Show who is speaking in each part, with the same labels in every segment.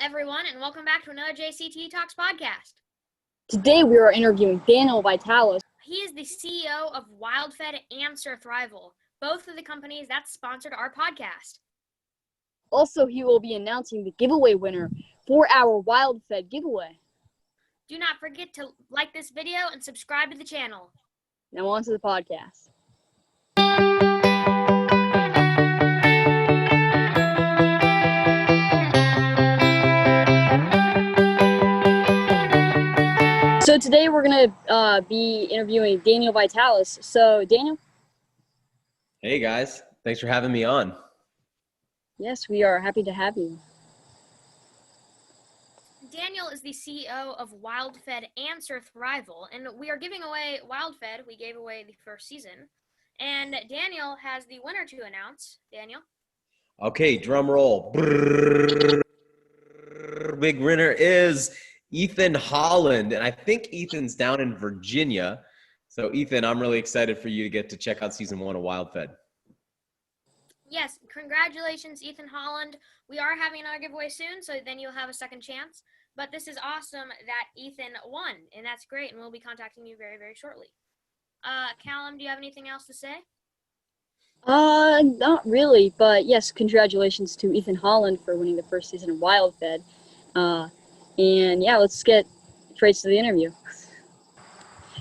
Speaker 1: everyone, and welcome back to another JCT Talks podcast.
Speaker 2: Today we are interviewing Daniel Vitalis.
Speaker 1: He is the CEO of WildFed and Surthrival, both of the companies that sponsored our podcast.
Speaker 2: Also, he will be announcing the giveaway winner for our WildFed giveaway.
Speaker 1: Do not forget to like this video and subscribe to the channel.
Speaker 2: Now on to the podcast. So today we're going to be interviewing Daniel Vitalis. So Daniel?
Speaker 3: Hey guys, thanks for having me on.
Speaker 2: Yes, we are happy to have you.
Speaker 1: Daniel is the CEO of WildFed and Surthrival, and we are giving away WildFed. We gave away the first season, and Daniel has the winner to announce. Daniel?
Speaker 3: Okay, drum roll. Big winner is Ethan Holland, and I think Ethan's down in Virginia. So Ethan, I'm really excited for you to get to check out season 1 of WildFed.
Speaker 1: Yes, congratulations, Ethan Holland. We are having another giveaway soon, so then you'll have a second chance. But this is awesome that Ethan won, and that's great, and we'll be contacting you very, very shortly. Callum, do you have anything else to say?
Speaker 2: Not really, but yes, congratulations to Ethan Holland for winning the first season of WildFed. And yeah, let's get straight to the interview.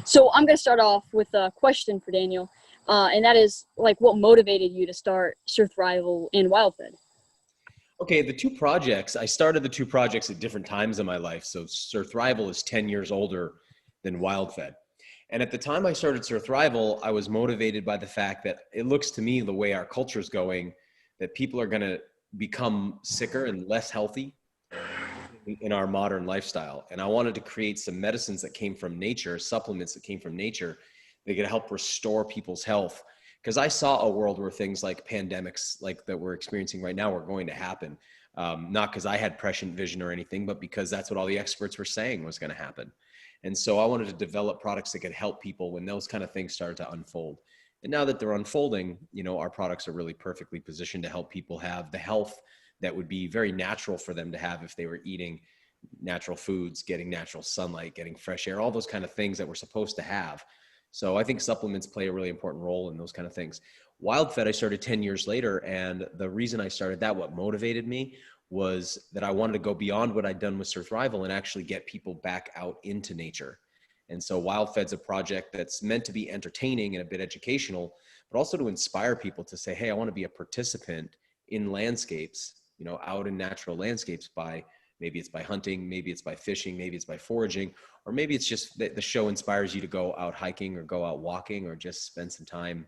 Speaker 2: So I'm going to start off with a question for Daniel, and that is, what motivated you to start Surthrival and WildFed?
Speaker 3: Okay, I started the two projects at different times in my life. So Surthrival is 10 years older than WildFed. And at the time I started Surthrival, I was motivated by the fact that it looks to me, the way our culture is going, that people are going to become sicker and less healthy in our modern lifestyle. And I wanted to create some medicines that came from nature, supplements that came from nature, that could help restore people's health. Because I saw a world where things like pandemics, like that we're experiencing right now, were going to happen. Not because I had prescient vision or anything, but because that's what all the experts were saying was going to happen. And so I wanted to develop products that could help people when those kind of things started to unfold. And now that they're unfolding, our products are really perfectly positioned to help people have the health that would be very natural for them to have if they were eating natural foods, getting natural sunlight, getting fresh air, all those kind of things that we're supposed to have. So I think supplements play a really important role in those kind of things. WildFed, I started 10 years later. And the reason I started that, what motivated me, was that I wanted to go beyond what I'd done with Surthrival and actually get people back out into nature. And so WildFed's a project that's meant to be entertaining and a bit educational, but also to inspire people to say, hey, I want to be a participant in landscapes, out in natural landscapes maybe it's by hunting, maybe it's by fishing, maybe it's by foraging, or maybe it's just that the show inspires you to go out hiking or go out walking or just spend some time,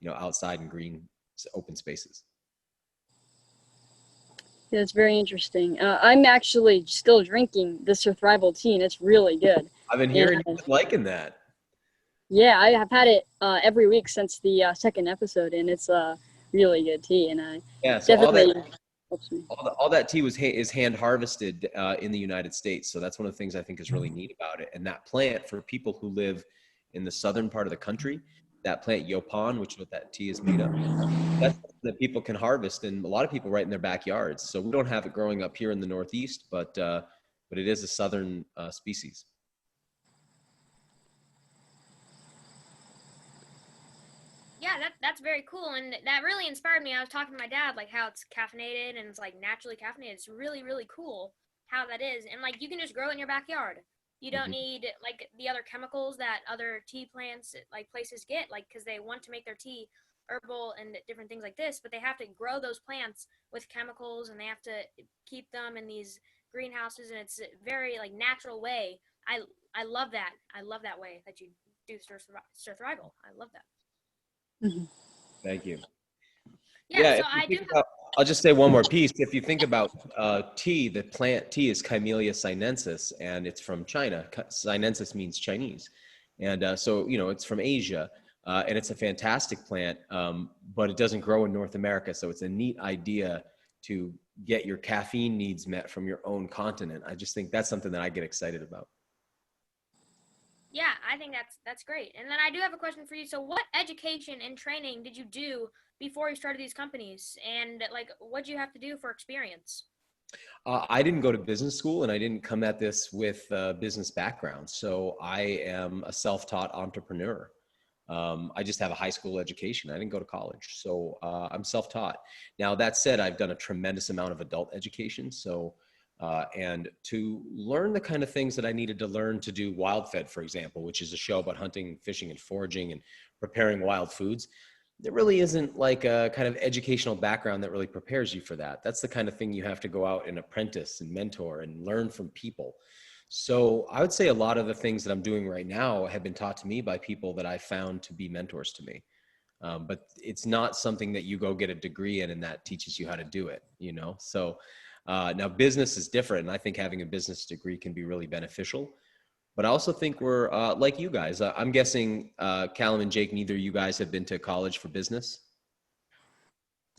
Speaker 3: outside in green open spaces.
Speaker 2: Yeah, it's very interesting. I'm actually still drinking the Surthrival tea, and it's really good.
Speaker 3: I've been hearing you liking that.
Speaker 2: Yeah, I have had it every week since the second episode, and it's really good tea, and
Speaker 3: So
Speaker 2: definitely helps me.
Speaker 3: All that tea is hand harvested in the United States. So that's one of the things I think is really neat about it. And that plant, for people who live in the southern part of the country, that plant Yopan, which is what that tea is made of, that's that people can harvest, and a lot of people right in their backyards. So we don't have it growing up here in the Northeast, but it is a southern species.
Speaker 1: Yeah, that's very cool, and that really inspired me. I was talking to my dad, how it's caffeinated and it's naturally caffeinated. It's really, really cool how that is, and you can just grow it in your backyard. You don't need the other chemicals that other tea plants places get, because they want to make their tea herbal and different things like this, but they have to grow those plants with chemicals, and they have to keep them in these greenhouses, and it's a very natural way. I love that. I love that way that you do Surthrival. I love that.
Speaker 2: Mm-hmm.
Speaker 3: Thank you.
Speaker 1: Yeah, so I do.
Speaker 3: I'll just say one more piece. If you think about tea, the plant tea is Camellia sinensis, and it's from China. Sinensis means Chinese. And so, it's from Asia, and it's a fantastic plant, but it doesn't grow in North America. So it's a neat idea to get your caffeine needs met from your own continent. I just think that's something that I get excited about.
Speaker 1: Yeah, I think that's great. And then I do have a question for you. So what education and training did you do before you started these companies? And what did you have to do for experience?
Speaker 3: I didn't go to business school, and I didn't come at this with a business background. So I am a self-taught entrepreneur. I just have a high school education. I didn't go to college. So I'm self-taught. Now, that said, I've done a tremendous amount of adult education. So, and to learn the kind of things that I needed to learn to do Wild Fed, for example, which is a show about hunting, fishing, and foraging and preparing wild foods, there really isn't like a kind of educational background that really prepares you for that. That's the kind of thing you have to go out and apprentice and mentor and learn from people. So I would say a lot of the things that I'm doing right now have been taught to me by people that I found to be mentors to me. But it's not something that you go get a degree in and that teaches you how to do it, you know? So now business is different. And I think having a business degree can be really beneficial. But I also think we're like you guys. I'm guessing Callum and Jake, neither of you guys have been to college for business.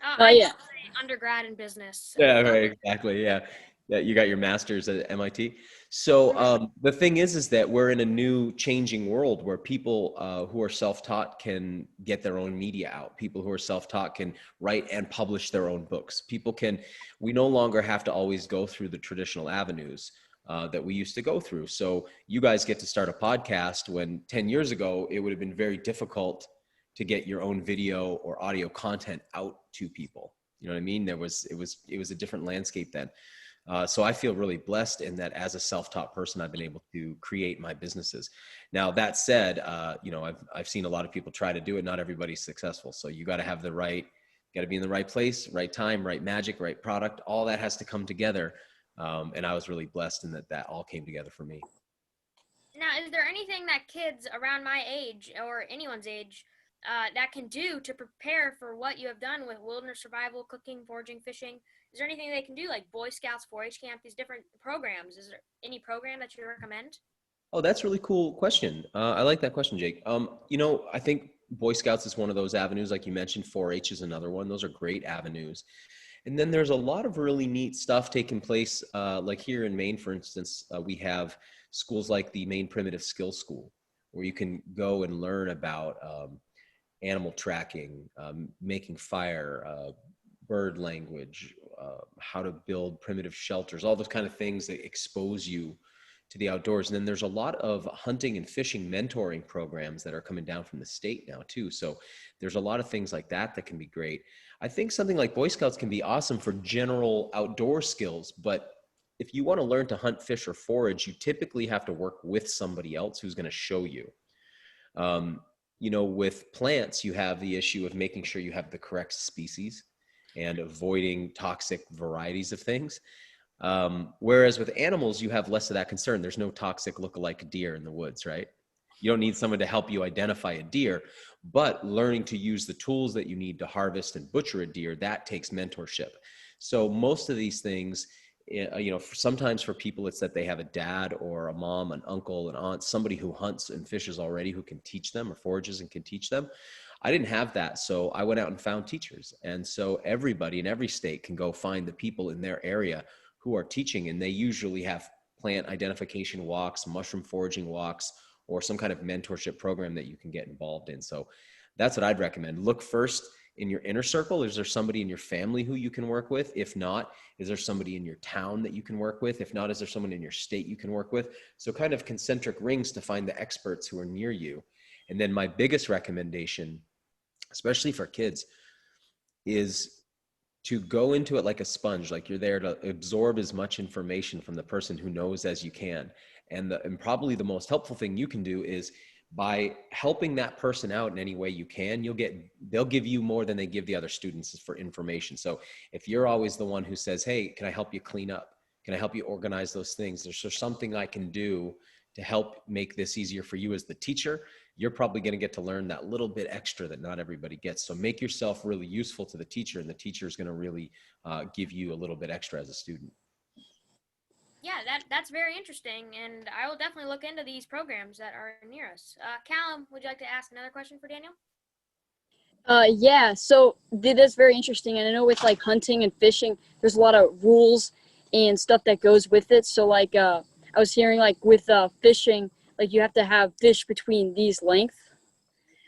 Speaker 1: I
Speaker 2: Yeah.
Speaker 1: did undergrad in business.
Speaker 3: Yeah, right, exactly. Yeah. Yeah, you got your master's at MIT. So the thing is that we're in a new changing world where people who are self-taught can get their own media out. People who are self-taught can write and publish their own books. We no longer have to always go through the traditional avenues that we used to go through. So you guys get to start a podcast when 10 years ago, it would have been very difficult to get your own video or audio content out to people. You know what I mean? It was a different landscape then. So I feel really blessed in that as a self-taught person, I've been able to create my businesses. Now, that said, I've seen a lot of people try to do it. Not everybody's successful. So you got to be in the right place, right time, right magic, right product. All that has to come together. And I was really blessed in that all came together for me.
Speaker 1: Now, is there anything that kids around my age or anyone's age that can do to prepare for what you have done with wilderness survival, cooking, foraging, fishing? Is there anything they can do, like Boy Scouts, 4-H camp, these different programs? Is there any program that you recommend?
Speaker 3: Oh, that's a really cool question. I like that question, Jake. I think Boy Scouts is one of those avenues, like you mentioned. 4-H is another one. Those are great avenues. And then there's a lot of really neat stuff taking place. Like here in Maine, for instance, we have schools like the Maine Primitive Skills School, where you can go and learn about animal tracking, making fire, bird language, how to build primitive shelters, all those kind of things that expose you to the outdoors. And then there's a lot of hunting and fishing mentoring programs that are coming down from the state now too. So there's a lot of things like that that can be great. I think something like Boy Scouts can be awesome for general outdoor skills, but if you want to learn to hunt, fish, or forage, you typically have to work with somebody else who's going to show you. With plants, you have the issue of making sure you have the correct species and avoiding toxic varieties of things. Whereas with animals, you have less of that concern. There's no toxic look-alike deer in the woods, right? You don't need someone to help you identify a deer, but learning to use the tools that you need to harvest and butcher a deer, that takes mentorship. So most of these things, sometimes for people, it's that they have a dad or a mom, an uncle, an aunt, somebody who hunts and fishes already who can teach them, or forages and can teach them. I didn't have that. So I went out and found teachers. And so everybody in every state can go find the people in their area who are teaching, and they usually have plant identification walks, mushroom foraging walks, or some kind of mentorship program that you can get involved in. So that's what I'd recommend. Look first in your inner circle. Is there somebody in your family who you can work with? If not, is there somebody in your town that you can work with? If not, is there someone in your state you can work with? So kind of concentric rings to find the experts who are near you. And then my biggest recommendation, especially for kids, is to go into it like a sponge, like you're there to absorb as much information from the person who knows as you can. And probably the most helpful thing you can do is by helping that person out in any way you can, they'll give you more than they give the other students for information. So if you're always the one who says, hey, can I help you clean up? Can I help you organize those things? Is there something I can do to help make this easier for you as the teacher? You're probably going to get to learn that little bit extra that not everybody gets. So make yourself really useful to the teacher, and the teacher is going to really give you a little bit extra as a student.
Speaker 1: Yeah, that's very interesting, and I will definitely look into these programs that are near us. Callum, would you like to ask another question for Daniel?
Speaker 2: Yeah, so that's very interesting. And I know with like hunting and fishing, there's a lot of rules and stuff that goes with it. So like I was hearing like with fishing, like you have to have fish between these length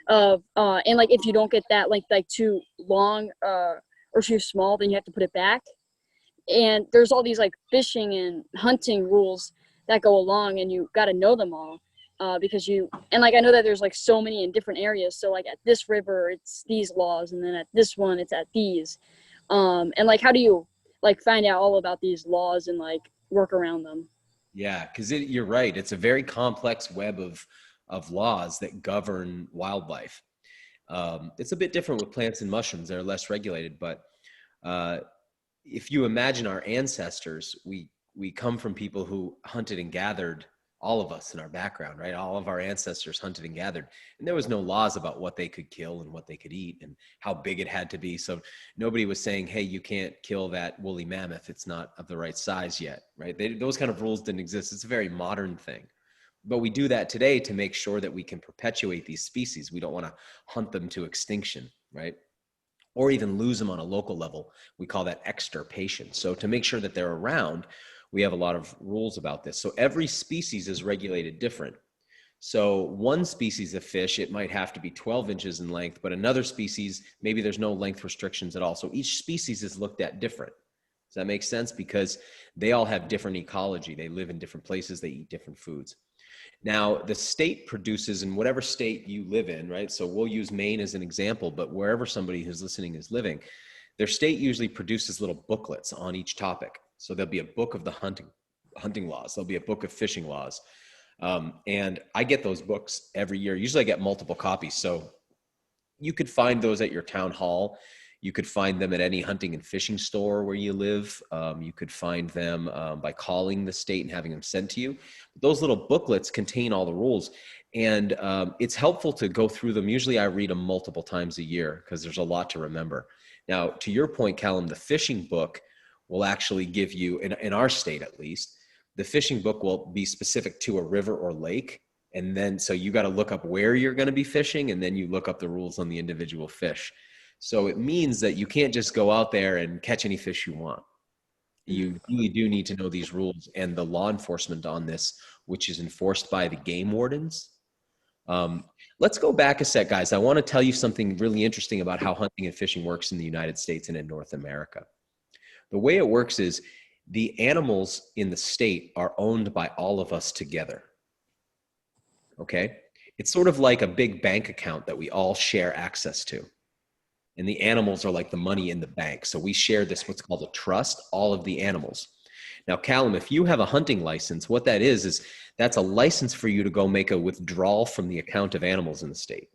Speaker 2: of and like if you don't get that like too long or too small, then you have to put it back. and there's all these like fishing and hunting rules that go along, and you got to know them all, because I know that there's like so many in different areas. So like at this river, it's these laws, and then at this one, it's at these. And like, how do you like find out all about these laws and like work around them?
Speaker 3: Yeah, because you're right. It's a very complex web of laws that govern wildlife. It's a bit different with plants and mushrooms. They're less regulated, but uh, if you imagine our ancestors, we come from people who hunted and gathered, all of us in our background, right? All of our ancestors hunted and gathered, and there was no laws about what they could kill and what they could eat and how big it had to be. So nobody was saying, hey, you can't kill that woolly mammoth. It's not of the right size yet, right? Those kind of rules didn't exist. It's a very modern thing. But we do that today to make sure that we can perpetuate these species. We don't want to hunt them to extinction, right? Or even lose them on a local level. We call that extirpation. So to make sure that they're around, we have a lot of rules about this. So every species is regulated different. So one species of fish, it might have to be 12 inches in length, but another species, maybe there's no length restrictions at all. So each species is looked at different. Does that make sense? Because they all have different ecology. They live in different places. They eat different foods. Now, the state produces, in whatever state you live in, right? So we'll use Maine as an example, but wherever somebody who's listening is living, their state usually produces little booklets on each topic. So there'll be a book of the hunting laws. There'll be a book of fishing laws. And I get those books every year. Usually I get multiple copies. So you could find those at your town hall. You could find them at any hunting and fishing store where you live. You could find them by calling the state and having them sent to you. Those little booklets contain all the rules, and it's helpful to go through them. Usually I read them multiple times a year because there's a lot to remember. Now, to your point, Callum, the fishing book will actually give you, in our state at least, the fishing book will be specific to a river or lake. And then, so you got to look up where you're going to be fishing, and then you look up the rules on the individual fish. So it means that you can't just go out there and catch any fish you want. You really do need to know these rules and the law enforcement on this, which is enforced by the Game Wardens. Let's go back a sec, guys. I want to tell you something really interesting about how hunting and fishing works in the United States and in North America. The way it works is the animals in the state are owned by all of us together. Okay? It's sort of like a big bank account that we all share access to. And the animals are like the money in the bank. So we share this, what's called a trust, all of the animals. Now, Callum, if you have a hunting license, what that is that's a license for you to go make a withdrawal from the account of animals in the state.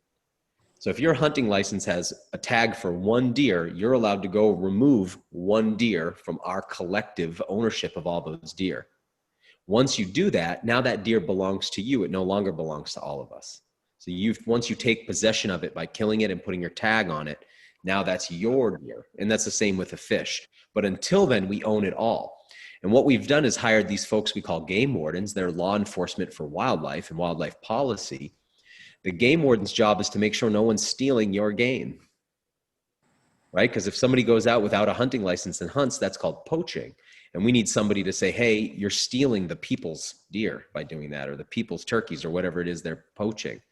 Speaker 3: So if your hunting license has a tag for one deer, you're allowed to go remove one deer from our collective ownership of all those deer. Once you do that, now that deer belongs to you. It no longer belongs to all of us. So once you take possession of it by killing it and putting your tag on it, now that's your deer. And that's the same with the fish. But until then, we own it all. And what we've done is hired these folks we call game wardens. They're law enforcement for wildlife and wildlife policy. The game warden's job is to make sure no one's stealing your game, right? Because if somebody goes out without a hunting license and hunts, that's called poaching. And we need somebody to say, hey, you're stealing the people's deer by doing that, or the people's turkeys, or whatever it is they're poaching.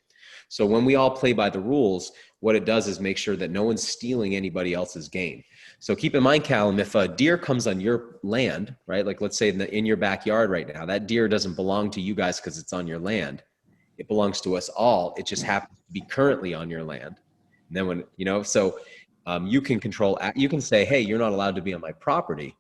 Speaker 3: So when we all play by the rules, what it does is make sure that no one's stealing anybody else's game. So keep in mind, Callum, if a deer comes on your land, right? Like let's say in your backyard right now, that deer doesn't belong to you guys because it's on your land. It belongs to us all. It just happens to be currently on your land. And then when, you can control, you can say, hey, you're not allowed to be on my property,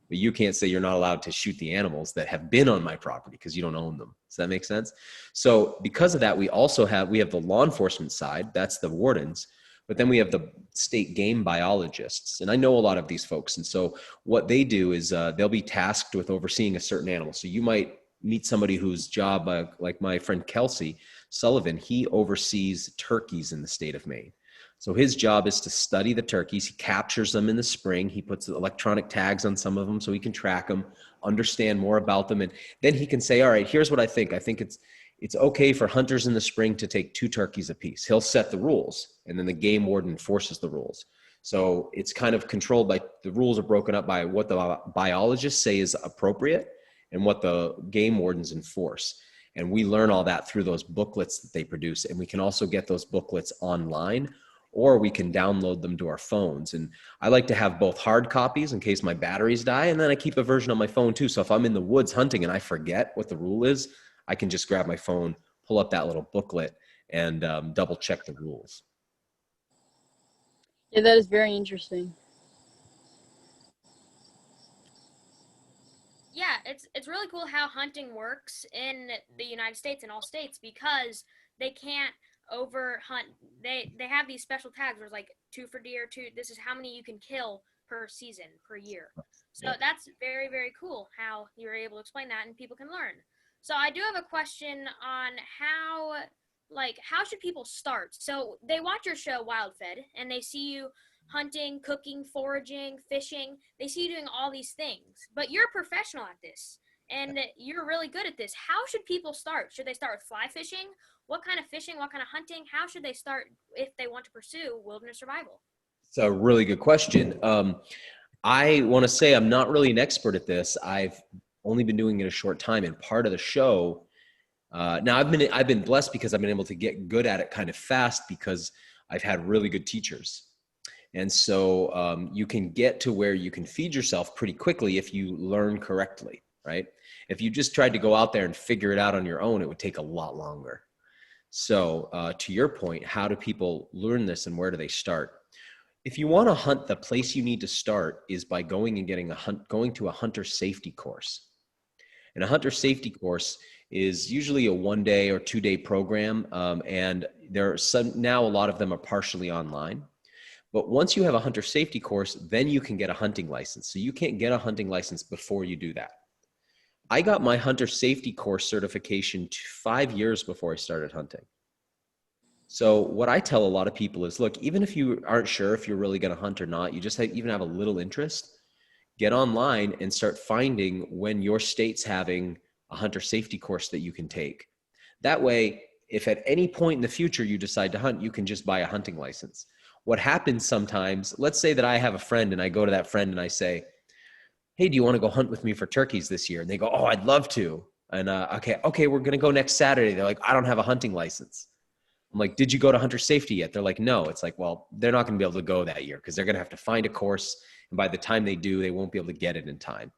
Speaker 3: but you can't say you're not allowed to shoot the animals that have been on my property because you don't own them. Does that make sense? So because of that, we have the law enforcement side, that's the wardens, but then we have the state game biologists. And I know a lot of these folks. And so what they do is they'll be tasked with overseeing a certain animal. So you might meet somebody whose job, like my friend Kelsey Sullivan, he oversees turkeys in the state of Maine. So his job is to study the turkeys. He captures them in the spring. He puts electronic tags on some of them so he can track them, understand more about them. And then he can say, all right, here's what I think. I think it's okay for hunters in the spring to take 2 turkeys apiece. He'll set the rules, and then the game warden enforces the rules. So it's kind of controlled by, the rules are broken up by what the biologists say is appropriate and what the game wardens enforce. And we learn all that through those booklets that they produce. And we can also get those booklets online, or we can download them to our phones. And I like to have both hard copies in case my batteries die, and then I keep a version on my phone too. So if I'm in the woods hunting and I forget what the rule is, I can just grab my phone, pull up that little booklet, and double check the rules.
Speaker 2: Yeah, that is very interesting.
Speaker 1: Yeah, it's really cool how hunting works in the United States and all states, because they can't over hunt. They have these special tags where it's like 2 for deer, 2. This is how many you can kill per season, per year. So
Speaker 3: Yeah.
Speaker 1: that's very, very cool how you're able to explain that and people can learn. So I do have a question on how should people start? So they watch your show Wild Fed and they see you hunting, cooking, foraging, fishing. They see you doing all these things, but you're a professional at this and you're really good at this. How should people start? Should they start with fly fishing? What kind of fishing? What kind of hunting? How should they start if they want to pursue wilderness survival?
Speaker 3: It's a really good question. I want to say I'm not really an expert at this. I've only been doing it a short time, and part of the show. Now I've been blessed because I've been able to get good at it kind of fast because I've had really good teachers. And so you can get to where you can feed yourself pretty quickly if you learn correctly, right? If you just tried to go out there and figure it out on your own, it would take a lot longer. So to your point, how do people learn this and where do they start? If you want to hunt, the place you need to start is by going and going to a hunter safety course. And a hunter safety course is usually a 1-day or 2-day program. And there are now a lot of them are partially online. But once you have a hunter safety course, then you can get a hunting license. So you can't get a hunting license before you do that. I got my hunter safety course certification 5 years before I started hunting. So what I tell a lot of people is, look, even if you aren't sure if you're really going to hunt or not, you just even have a little interest, get online and start finding when your state's having a hunter safety course that you can take. That way, if at any point in the future you decide to hunt, you can just buy a hunting license. What happens sometimes, let's say that I have a friend and I go to that friend and I say, hey, do you want to go hunt with me for turkeys this year? And they go, oh, I'd love to. And okay, we're going to go next Saturday. They're like, I don't have a hunting license. I'm like, did you go to hunter safety yet? They're like, no. It's like, well, they're not going to be able to go that year because they're going to have to find a course. And by the time they do, they won't be able to get it in time.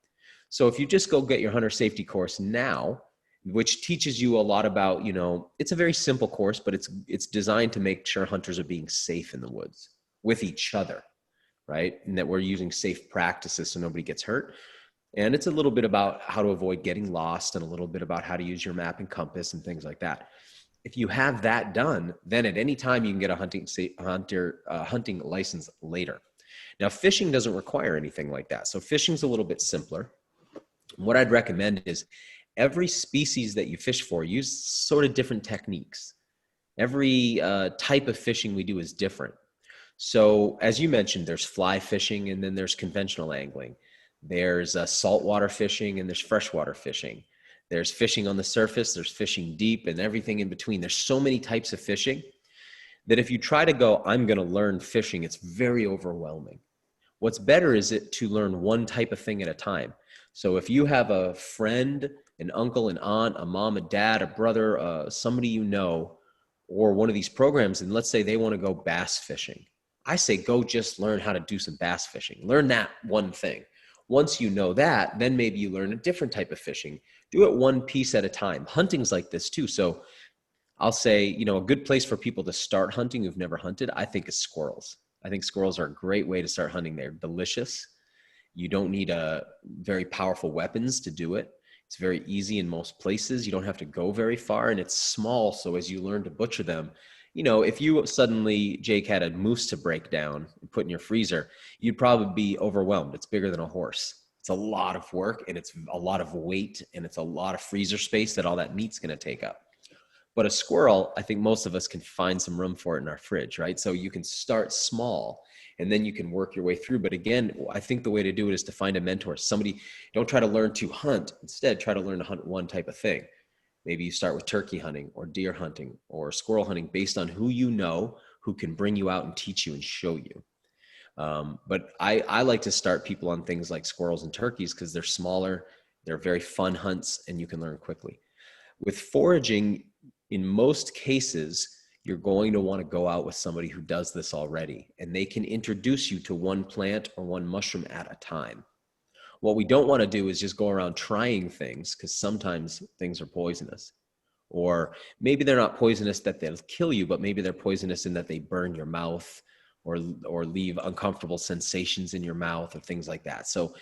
Speaker 3: So if you just go get your hunter safety course now, which teaches you a lot about, it's a very simple course, but it's designed to make sure hunters are being safe in the woods with each other, right? And that we're using safe practices so nobody gets hurt. And it's a little bit about how to avoid getting lost and a little bit about how to use your map and compass and things like that. If you have that done, then at any time you can get a hunting license later. Now, fishing doesn't require anything like that. So fishing's a little bit simpler. What I'd recommend is every species that you fish for, use sort of different techniques. Every type of fishing we do is different. So as you mentioned, there's fly fishing and then there's conventional angling. There's saltwater fishing and there's freshwater fishing. There's fishing on the surface, there's fishing deep and everything in between. There's so many types of fishing that if you try to go, I'm going to learn fishing, it's very overwhelming. What's better is it to learn one type of thing at a time. So if you have a friend, an uncle, an aunt, a mom, a dad, a brother, somebody you know, or one of these programs, and let's say they want to go bass fishing, I say go just learn how to do some bass fishing. Learn that one thing. Once you know that, then maybe you learn a different type of fishing. Do it one piece at a time. Hunting's like this too. So I'll say, a good place for people to start hunting who've never hunted, I think, is squirrels. I think squirrels are a great way to start hunting. They're delicious. You don't need very powerful weapons to do it. It's very easy in most places. You don't have to go very far and it's small. So as you learn to butcher them, if you suddenly, Jake, had a moose to break down and put in your freezer, you'd probably be overwhelmed. It's bigger than a horse. It's a lot of work and it's a lot of weight and it's a lot of freezer space that all that meat's going to take up. But a squirrel, I think most of us can find some room for it in our fridge, right? So you can start small and then you can work your way through. But again, I think the way to do it is to find a mentor. Don't try to learn to hunt. Instead, try to learn to hunt one type of thing. Maybe you start with turkey hunting or deer hunting or squirrel hunting based on who you know, who can bring you out and teach you and show you. But I like to start people on things like squirrels and turkeys because they're smaller, they're very fun hunts, and you can learn quickly. With foraging, in most cases, you're going to want to go out with somebody who does this already, and they can introduce you to one plant or one mushroom at a time. What we don't want to do is just go around trying things, because sometimes things are poisonous. Or maybe they're not poisonous that they'll kill you, but maybe they're poisonous in that they burn your mouth or leave uncomfortable sensations in your mouth or things like that. So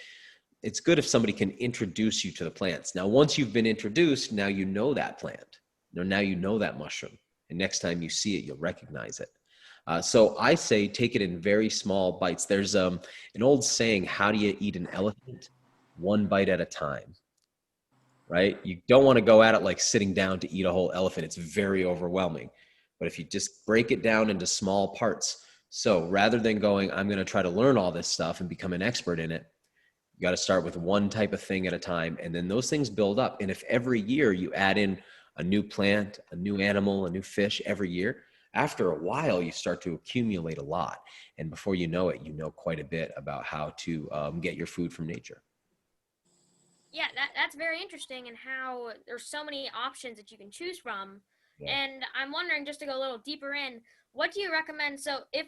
Speaker 3: it's good if somebody can introduce you to the plants. Now, once you've been introduced, now you know that plant. Now you know that mushroom. And next time you see it, you'll recognize it. So I say take it in very small bites. There's an old saying, how do you eat an elephant? One bite at a time, right? You don't want to go at it like sitting down to eat a whole elephant. It's very overwhelming. But if you just break it down into small parts, so rather than going, I'm going to try to learn all this stuff and become an expert in it, you got to start with one type of thing at a time. And then those things build up. And if every year you add in a new plant, a new animal, a new fish every year, after a while, you start to accumulate a lot. And before you know it, you know quite a bit about how to get your food from nature.
Speaker 1: Yeah, that's very interesting, and how there's so many options that you can choose from. Yeah. And I'm wondering, just to go a little deeper in, what do you recommend? So if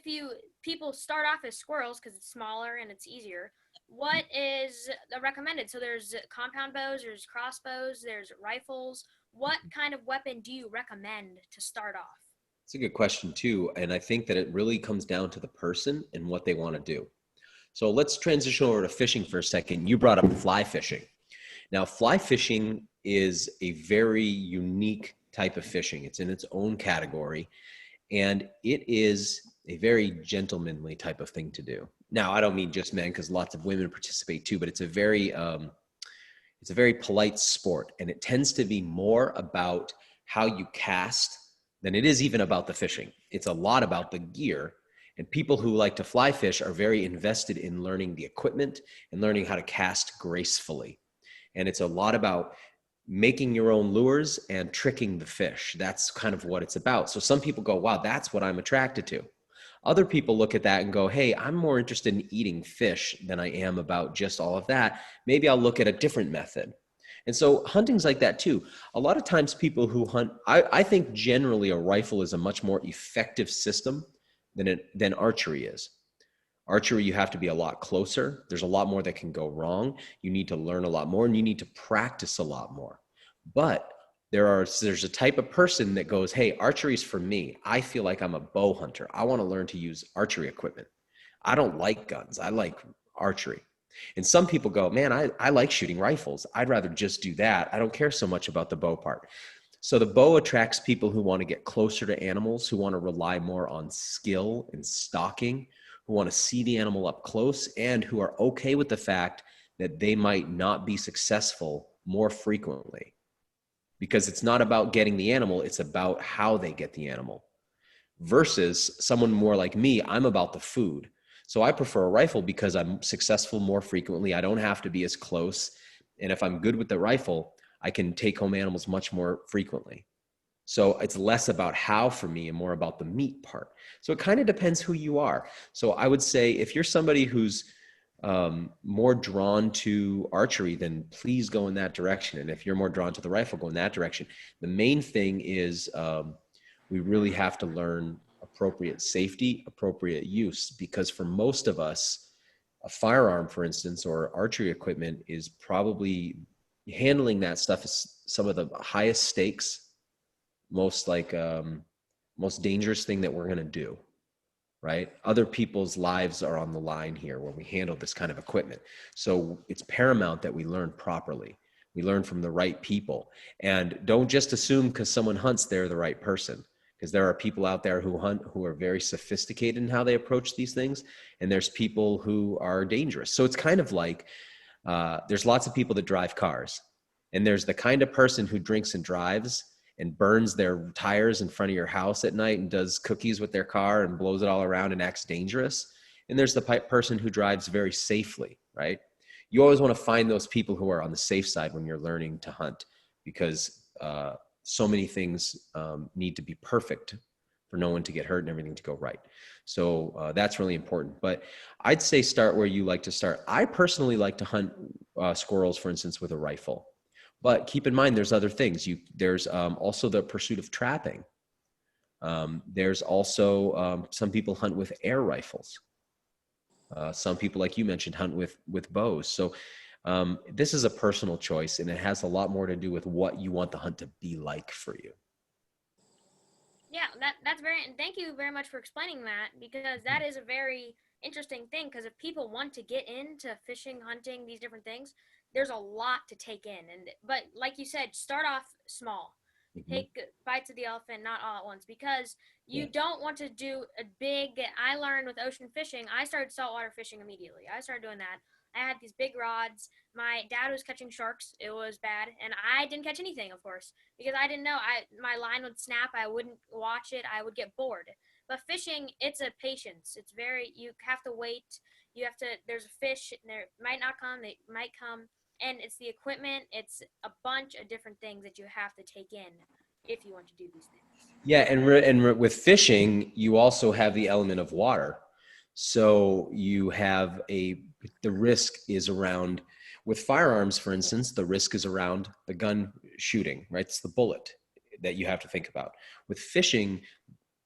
Speaker 1: people start off as squirrels because it's smaller and it's easier, what is the recommended? So there's compound bows, there's crossbows, there's rifles. What kind of weapon do you recommend to start off?
Speaker 3: It's a good question too. And I think that it really comes down to the person and what they want to do. So let's transition over to fishing for a second. You brought up fly fishing. Now, fly fishing is a very unique type of fishing. It's in its own category, and it is a very gentlemanly type of thing to do. Now, I don't mean just men, because lots of women participate too, but it's a very polite sport, and it tends to be more about how you cast than it is even about the fishing. It's a lot about the gear, and people who like to fly fish are very invested in learning the equipment and learning how to cast gracefully. And it's a lot about making your own lures and tricking the fish. That's kind of what it's about. So some people go, wow, that's what I'm attracted to. Other people look at that and go, hey, I'm more interested in eating fish than I am about just all of that. Maybe I'll look at a different method. And so hunting's like that too. A lot of times people who hunt, I think generally a rifle is a much more effective system than archery is. Archery, you have to be a lot closer. There's a lot more that can go wrong. You need to learn a lot more, and you need to practice a lot more. But there's a type of person that goes, hey, archery's for me. I feel like I'm a bow hunter. I want to learn to use archery equipment. I don't like guns. I like archery. And some people go, man, I like shooting rifles. I'd rather just do that. I don't care so much about the bow part. So the bow attracts people who want to get closer to animals, who want to rely more on skill and stalking, who want to see the animal up close, and who are okay with the fact that they might not be successful more frequently. Because it's not about getting the animal, it's about how they get the animal. Versus someone more like me, I'm about the food. So I prefer a rifle because I'm successful more frequently. I don't have to be as close. And if I'm good with the rifle, I can take home animals much more frequently. So it's less about how for me and more about the meat part. So it kind of depends who you are. So I would say if you're somebody who's more drawn to archery, then please go in that direction. And if you're more drawn to the rifle, go in that direction. The main thing is we really have to learn appropriate safety, appropriate use, because for most of us, a firearm, for instance, or archery equipment is probably handling that stuff is some of the highest stakes, most dangerous thing that we're going to do. Right? Other people's lives are on the line here when we handle this kind of equipment. So it's paramount that we learn properly. We learn from the right people, and don't just assume because someone hunts, they're the right person, because there are people out there who hunt who are very sophisticated in how they approach these things. And there's people who are dangerous. So it's kind of like, there's lots of people that drive cars, and there's the kind of person who drinks and drives and burns their tires in front of your house at night and does cookies with their car and blows it all around and acts dangerous. And there's the person who drives very safely, right? You always want to find those people who are on the safe side when you're learning to hunt, because so many things need to be perfect for no one to get hurt and everything to go right. So that's really important. But I'd say start where you like to start. I personally like to hunt squirrels, for instance, with a rifle. But keep in mind, there's other things. There's also the pursuit of trapping. There's also some people hunt with air rifles. Some people, like you mentioned, hunt with bows. So this is a personal choice, and it has a lot more to do with what you want the hunt to be like for you.
Speaker 1: Yeah, that's very, and thank you very much for explaining that, because that is a very interesting thing, because if people want to get into fishing, hunting, these different things, there's a lot to take in. But like you said, start off small.
Speaker 3: Mm-hmm.
Speaker 1: Take bites of the elephant, not all at once, because you
Speaker 3: Yeah.
Speaker 1: don't want to do a big. I learned with ocean fishing, I started saltwater fishing immediately. I started doing that. I had these big rods. My dad was catching sharks. It was bad, and I didn't catch anything, of course, because I didn't know. My line would snap. I wouldn't watch it. I would get bored. But fishing, it's a patience. It's very, you have to wait. You have to, there's a fish, and there might not come, they might come. And it's the equipment, it's a bunch of different things that you have to take in if you want to do these things.
Speaker 3: Yeah, and with fishing, you also have the element of water. So you have the risk is around, with firearms, for instance, the risk is around the gun shooting, right? It's the bullet that you have to think about. With fishing,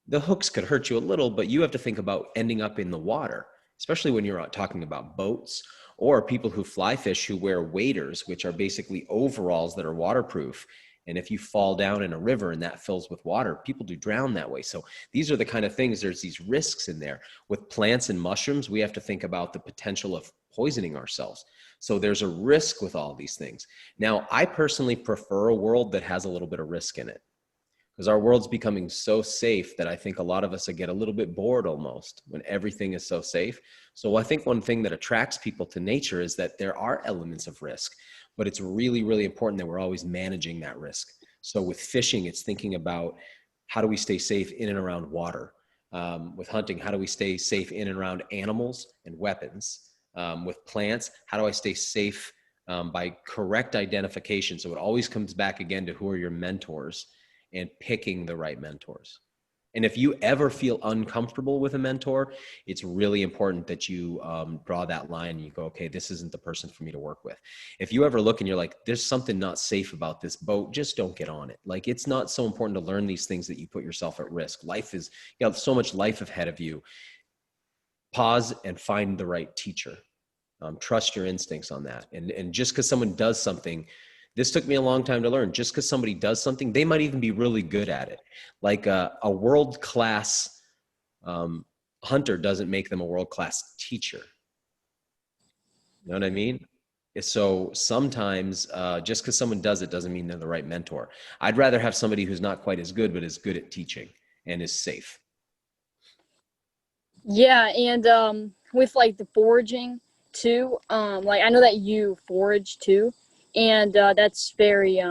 Speaker 3: the hooks could hurt you a little, but you have to think about ending up in the water, especially when you're talking about boats or people who fly fish who wear waders, which are basically overalls that are waterproof. And if you fall down in a river and that fills with water, people do drown that way. So these are the kind of things, there's these risks in there. With plants and mushrooms, we have to think about the potential of poisoning ourselves. So there's a risk with all these things. Now, I personally prefer a world that has a little bit of risk in it, because our world's becoming so safe that I think a lot of us get a little bit bored almost when everything is so safe. So I think one thing that attracts people to nature is that there are elements of risk, but it's really, really important that we're always managing that risk. So with fishing, it's thinking about how do we stay safe in and around water? With hunting, how do we stay safe in and around animals and weapons? With plants, how do I stay safe by correct identification? So it always comes back again to who are your mentors and picking the right mentors. And if you ever feel uncomfortable with a mentor, it's really important that you draw that line and you go, okay, this isn't the person for me to work with. If you ever look and you're like, there's something not safe about this boat, just don't get on it. Like, it's not so important to learn these things that you put yourself at risk. Life is, you have so much life ahead of you. Pause and find the right teacher. Trust your instincts on that. And just because someone does something, this took me a long time to learn. Just because somebody does something, they might even be really good at it. Like a world-class hunter doesn't make them a world-class teacher. You know what I mean? So sometimes just because someone does it doesn't mean they're the right mentor. I'd rather have somebody who's not quite as good, but is good at teaching and is safe.
Speaker 2: Yeah, and with like the foraging too, like I know that you forage too, and that's very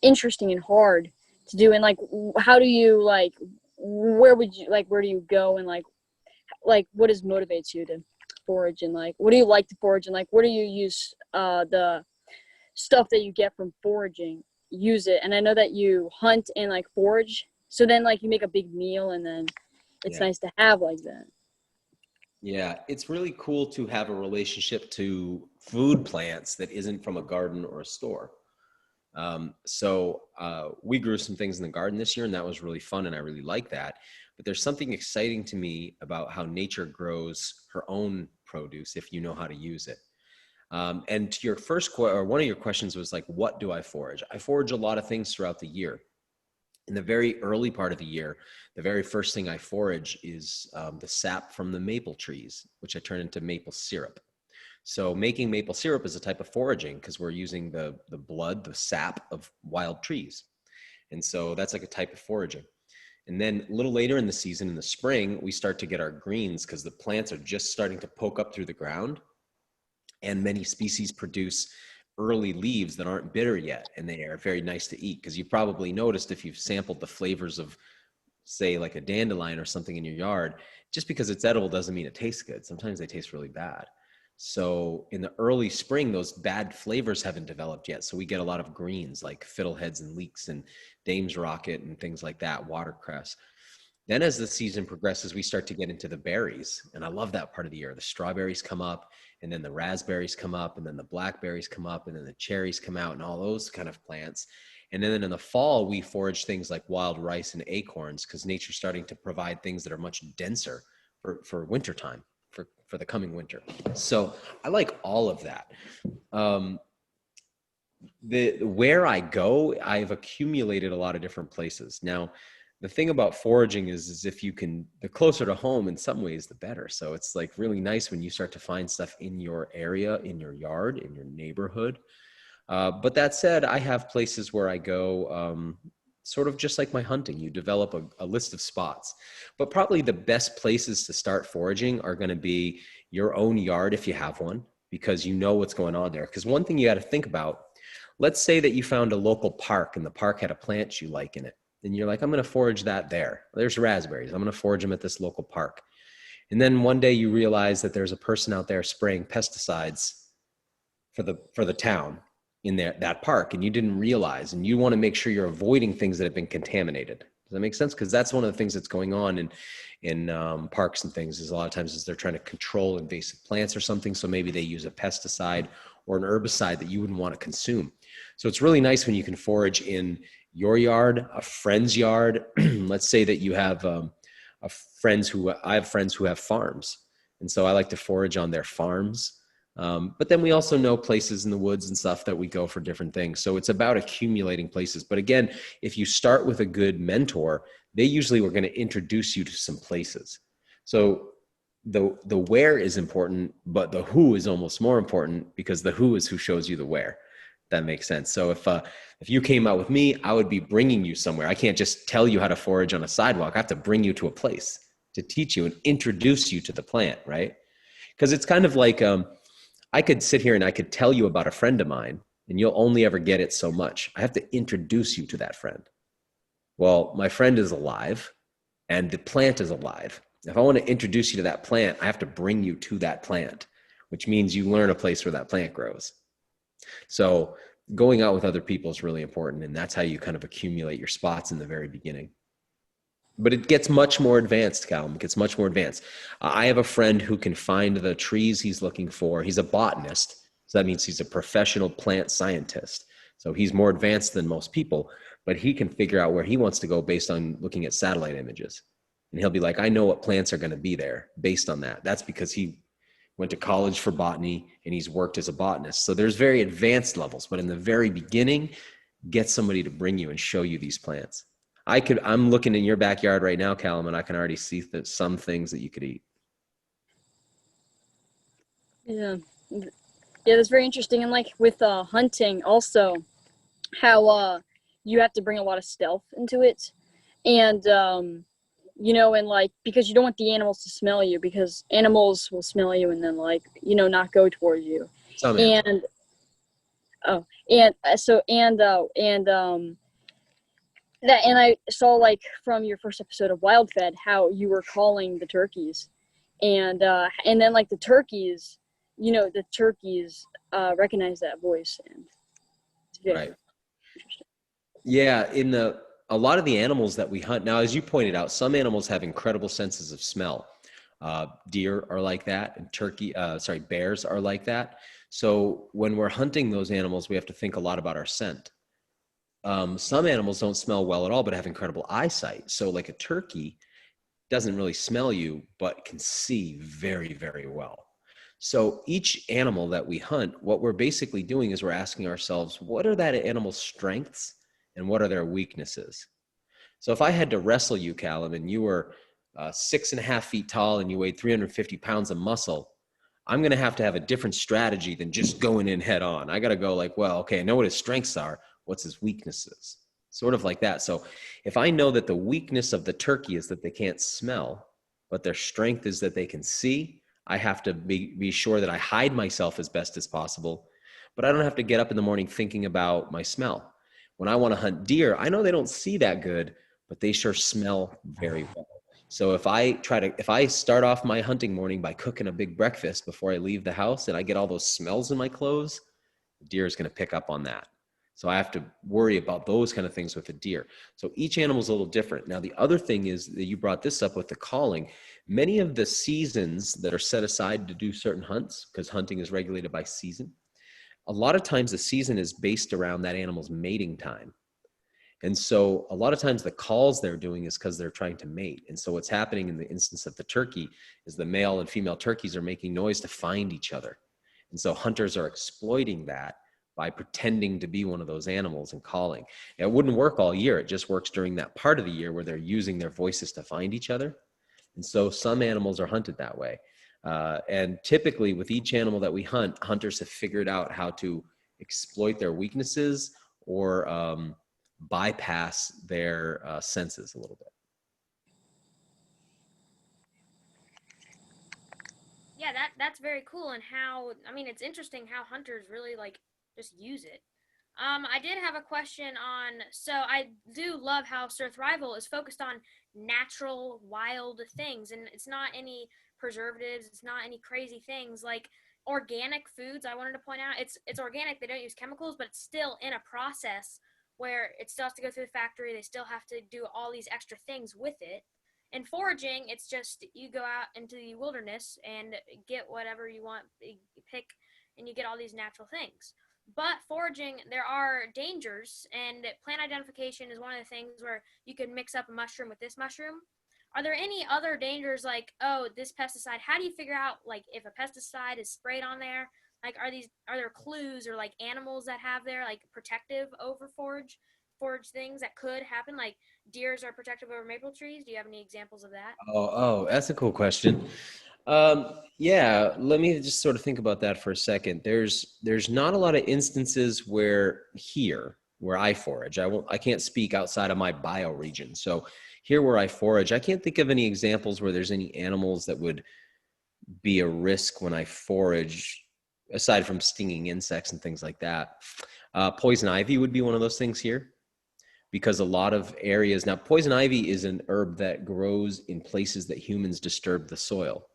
Speaker 2: interesting and hard to do. And like, how do you like, where do you go, and like what is motivates you to forage, and like what do you like to forage, and like where do you use the stuff that you get from foraging, use it? And I know that you hunt and like forage, so then like you make a big meal, and then it's nice to have like that.
Speaker 3: Yeah, it's really cool to have a relationship to food plants that isn't from a garden or a store. So we grew some things in the garden this year, and that was really fun, and I really like that. But there's something exciting to me about how nature grows her own produce if you know how to use it. And to your first or one of your questions was like, what do I forage? I forage a lot of things throughout the year. In the very early part of the year, the very first thing I forage is the sap from the maple trees, which I turn into maple syrup. So making maple syrup is a type of foraging because we're using the blood, the sap of wild trees. And so that's like a type of foraging. And then a little later in the season, in the spring, we start to get our greens because the plants are just starting to poke up through the ground. And many species produce early leaves that aren't bitter yet, and they are very nice to eat, because you've probably noticed if you've sampled the flavors of, say, like a dandelion or something in your yard, just because it's edible doesn't mean it tastes good. Sometimes they taste really bad. So in the early spring, those bad flavors haven't developed yet. So we get a lot of greens like fiddleheads and leeks and Dame's Rocket and things like that, watercress. Then as the season progresses, we start to get into the berries. And I love that part of the year. The strawberries come up and then the raspberries come up, and then the blackberries come up, and then the cherries come out, and all those kind of plants. And then in the fall, we forage things like wild rice and acorns, because nature's starting to provide things that are much denser for wintertime, for the coming winter. So I like all of that. Where I go, I've accumulated a lot of different places. Now, the thing about foraging is if you can, the closer to home in some ways, the better. So it's like really nice when you start to find stuff in your area, in your yard, in your neighborhood. But that said, I have places where I go, sort of just like my hunting. You develop a list of spots. But probably the best places to start foraging are going to be your own yard if you have one, because you know what's going on there. Because one thing you got to think about, let's say that you found a local park and the park had a plant you like in it. And you're like, I'm going to forage that there. There's raspberries. I'm going to forage them at this local park. And then one day you realize that there's a person out there spraying pesticides for the town in that park, and you didn't realize, and you want to make sure you're avoiding things that have been contaminated. Does that make sense? Because that's one of the things that's going on in parks and things, is a lot of times is they're trying to control invasive plants or something. So maybe they use a pesticide or an herbicide that you wouldn't want to consume. So it's really nice when you can forage in your yard, a friend's yard. Let's say that you have I have friends who have farms. And so I like to forage on their farms. But then we also know places in the woods and stuff that we go for different things. So it's about accumulating places. But again, if you start with a good mentor, they usually are going to introduce you to some places. So the where is important, but the who is almost more important, because the who is who shows you the where. That makes sense. So if you came out with me, I would be bringing you somewhere. I can't just tell you how to forage on a sidewalk. I have to bring you to a place to teach you and introduce you to the plant, right? Because it's kind of like, I could sit here and I could tell you about a friend of mine, and you'll only ever get it so much. I have to introduce you to that friend. Well, my friend is alive and the plant is alive. If I want to introduce you to that plant, I have to bring you to that plant, which means you learn a place where that plant grows. So going out with other people is really important. And that's how you kind of accumulate your spots in the very beginning. But it gets much more advanced, Callum. It gets much more advanced. I have a friend who can find the trees he's looking for. He's a botanist. So that means he's a professional plant scientist. So he's more advanced than most people, but he can figure out where he wants to go based on looking at satellite images. And he'll be like, I know what plants are going to be there based on that. That's because he went to college for botany and he's worked as a botanist. So there's very advanced levels, but in the very beginning, get somebody to bring you and show you these plants. I'm looking in your backyard right now, Callum, and I can already see some things that you could eat.
Speaker 2: Yeah, that's very interesting. And like with hunting, also how you have to bring a lot of stealth into it, and and like, because you don't want the animals to smell you, because animals will smell you and then like not go towards you. And I saw, like, from your first episode of Wild Fed, how you were calling the turkeys, and then like the turkeys recognize that voice, and it's very interesting.
Speaker 3: Yeah, a lot of the animals that we hunt now, as you pointed out, some animals have incredible senses of smell. Deer are like that, and bears are like that. So when we're hunting those animals, we have to think a lot about our scent. Some animals don't smell well at all, but have incredible eyesight. So like a turkey doesn't really smell you, but can see very, very well. So each animal that we hunt, what we're basically doing is we're asking ourselves, what are that animal's strengths and what are their weaknesses? So if I had to wrestle you, Callum, and you were 6.5 feet tall and you weighed 350 pounds of muscle, I'm going to have a different strategy than just going in head on. I got to go like, well, okay, I know what his strengths are. What's his weaknesses? Sort of like that. So if I know that the weakness of the turkey is that they can't smell, but their strength is that they can see, I have to be sure that I hide myself as best as possible, but I don't have to get up in the morning thinking about my smell. When I want to hunt deer, I know they don't see that good, but they sure smell very well. So if I start off my hunting morning by cooking a big breakfast before I leave the house and I get all those smells in my clothes, the deer is going to pick up on that. So I have to worry about those kind of things with a deer. So each animal is a little different. Now, the other thing is that you brought this up with the calling. Many of the seasons that are set aside to do certain hunts, because hunting is regulated by season, a lot of times the season is based around that animal's mating time. And so a lot of times the calls they're doing is because they're trying to mate. And so what's happening in the instance of the turkey is the male and female turkeys are making noise to find each other. And so hunters are exploiting that by pretending to be one of those animals and calling. It wouldn't work all year. It just works during that part of the year where they're using their voices to find each other. And so some animals are hunted that way. And typically with each animal that we hunt, hunters have figured out how to exploit their weaknesses or bypass their senses a little bit.
Speaker 1: Yeah, that's very cool. And how, I mean, it's interesting how hunters really like just use it. I did have a question on, so I do love how Survival is focused on natural, wild things, and it's not any preservatives, it's not any crazy things like organic foods. I wanted to point out it's organic, they don't use chemicals, but it's still in a process where it still has to go through the factory, they still have to do all these extra things with it. And foraging, it's just you go out into the wilderness and get whatever you want, you pick, and you get all these natural things. But foraging, there are dangers, and plant identification is one of the things where you can mix up a mushroom with this mushroom. Are there any other dangers like, oh, this pesticide, how do you figure out like if a pesticide is sprayed on there? Like are there clues or like animals that have their like protective over forage things that could happen? Like deers are protective over maple trees. Do you have any examples of that?
Speaker 3: Oh, that's a cool question. Yeah, let me just sort of think about that for a second. There's not a lot of instances where I forage, I can't speak outside of my bioregion. So here where I forage, I can't think of any examples where there's any animals that would be a risk when I forage, aside from stinging insects and things like that. Poison ivy would be one of those things here, because a lot of areas, now poison ivy is an herb that grows in places that humans disturb the soil.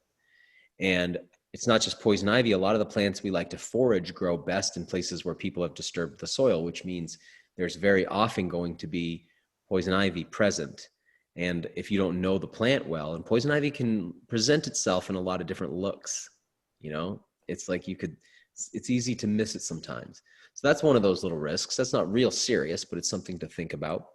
Speaker 3: And it's not just poison ivy. A lot of the plants we like to forage grow best in places where people have disturbed the soil, which means there's very often going to be poison ivy present. And if you don't know the plant well, and poison ivy can present itself in a lot of different looks, it's like it's easy to miss it sometimes. So that's one of those little risks. That's not real serious, but it's something to think about.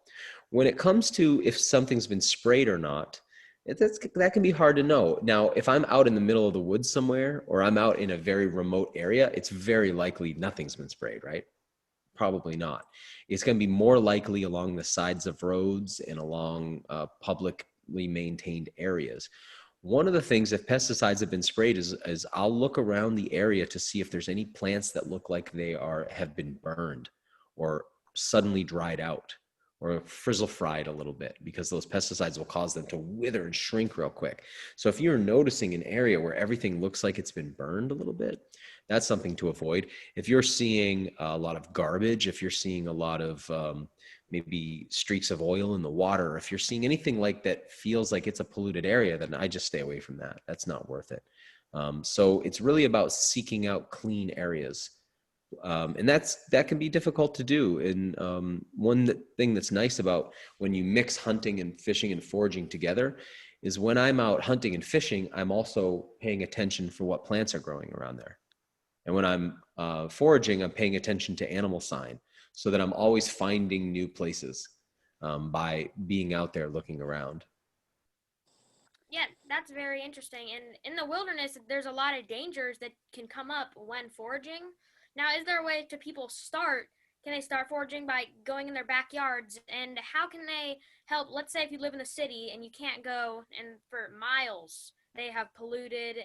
Speaker 3: When it comes to if something's been sprayed or not, that can be hard to know. Now, if I'm out in the middle of the woods somewhere, or I'm out in a very remote area, it's very likely nothing's been sprayed, right? Probably not. It's going to be more likely along the sides of roads and along publicly maintained areas. One of the things, if pesticides have been sprayed, is I'll look around the area to see if there's any plants that look like they have been burned or suddenly dried out or frizzle fried a little bit, because those pesticides will cause them to wither and shrink real quick. So if you're noticing an area where everything looks like it's been burned a little bit, that's something to avoid. If you're seeing a lot of garbage, if you're seeing a lot of maybe streaks of oil in the water, if you're seeing anything like that feels like it's a polluted area, then I just stay away from that. That's not worth it. So it's really about seeking out clean areas. And that can be difficult to do. And one thing that's nice about when you mix hunting and fishing and foraging together is when I'm out hunting and fishing, I'm also paying attention for what plants are growing around there. And when I'm foraging, I'm paying attention to animal sign, so that I'm always finding new places by being out there looking around.
Speaker 1: Yeah, that's very interesting. And in the wilderness, there's a lot of dangers that can come up when foraging. Now, is there a way to people start? Can they start foraging by going in their backyards? And how can they help? Let's say if you live in the city and you can't go and for miles they have polluted,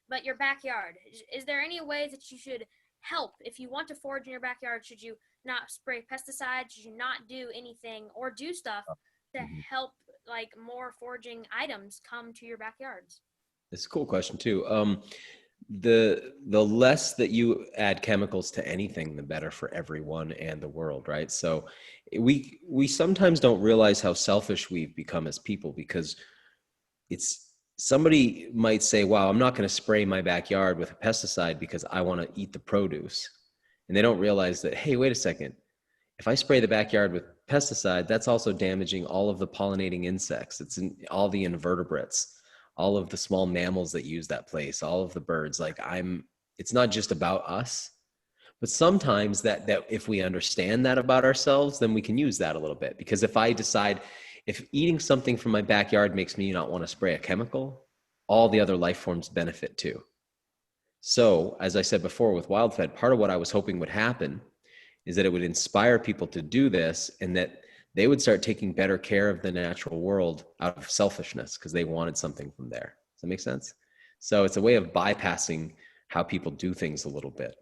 Speaker 1: but your backyard, is there any ways that you should help if you want to forage in your backyard? Should you not spray pesticides? Should you not do anything or do stuff to help like more foraging items come to your backyards?
Speaker 3: It's a cool question too. The less that you add chemicals to anything, the better for everyone and the world, right? So we sometimes don't realize how selfish we've become as people, because somebody might say, wow, I'm not going to spray my backyard with a pesticide because I want to eat the produce. And they don't realize that, hey, wait a second. if I spray the backyard with pesticide, that's also damaging all of the pollinating insects. It's in all the invertebrates, all of the small mammals that use that place, all of the birds. Like it's not just about us, but sometimes that if we understand that about ourselves, then we can use that a little bit. Because if I decide, if eating something from my backyard makes me not want to spray a chemical, all the other life forms benefit too. So, as I said before with WildFed, part of what I was hoping would happen is that it would inspire people to do this, and that they would start taking better care of the natural world out of selfishness because they wanted something from there. Does that make sense? So it's a way of bypassing how people do things a little bit.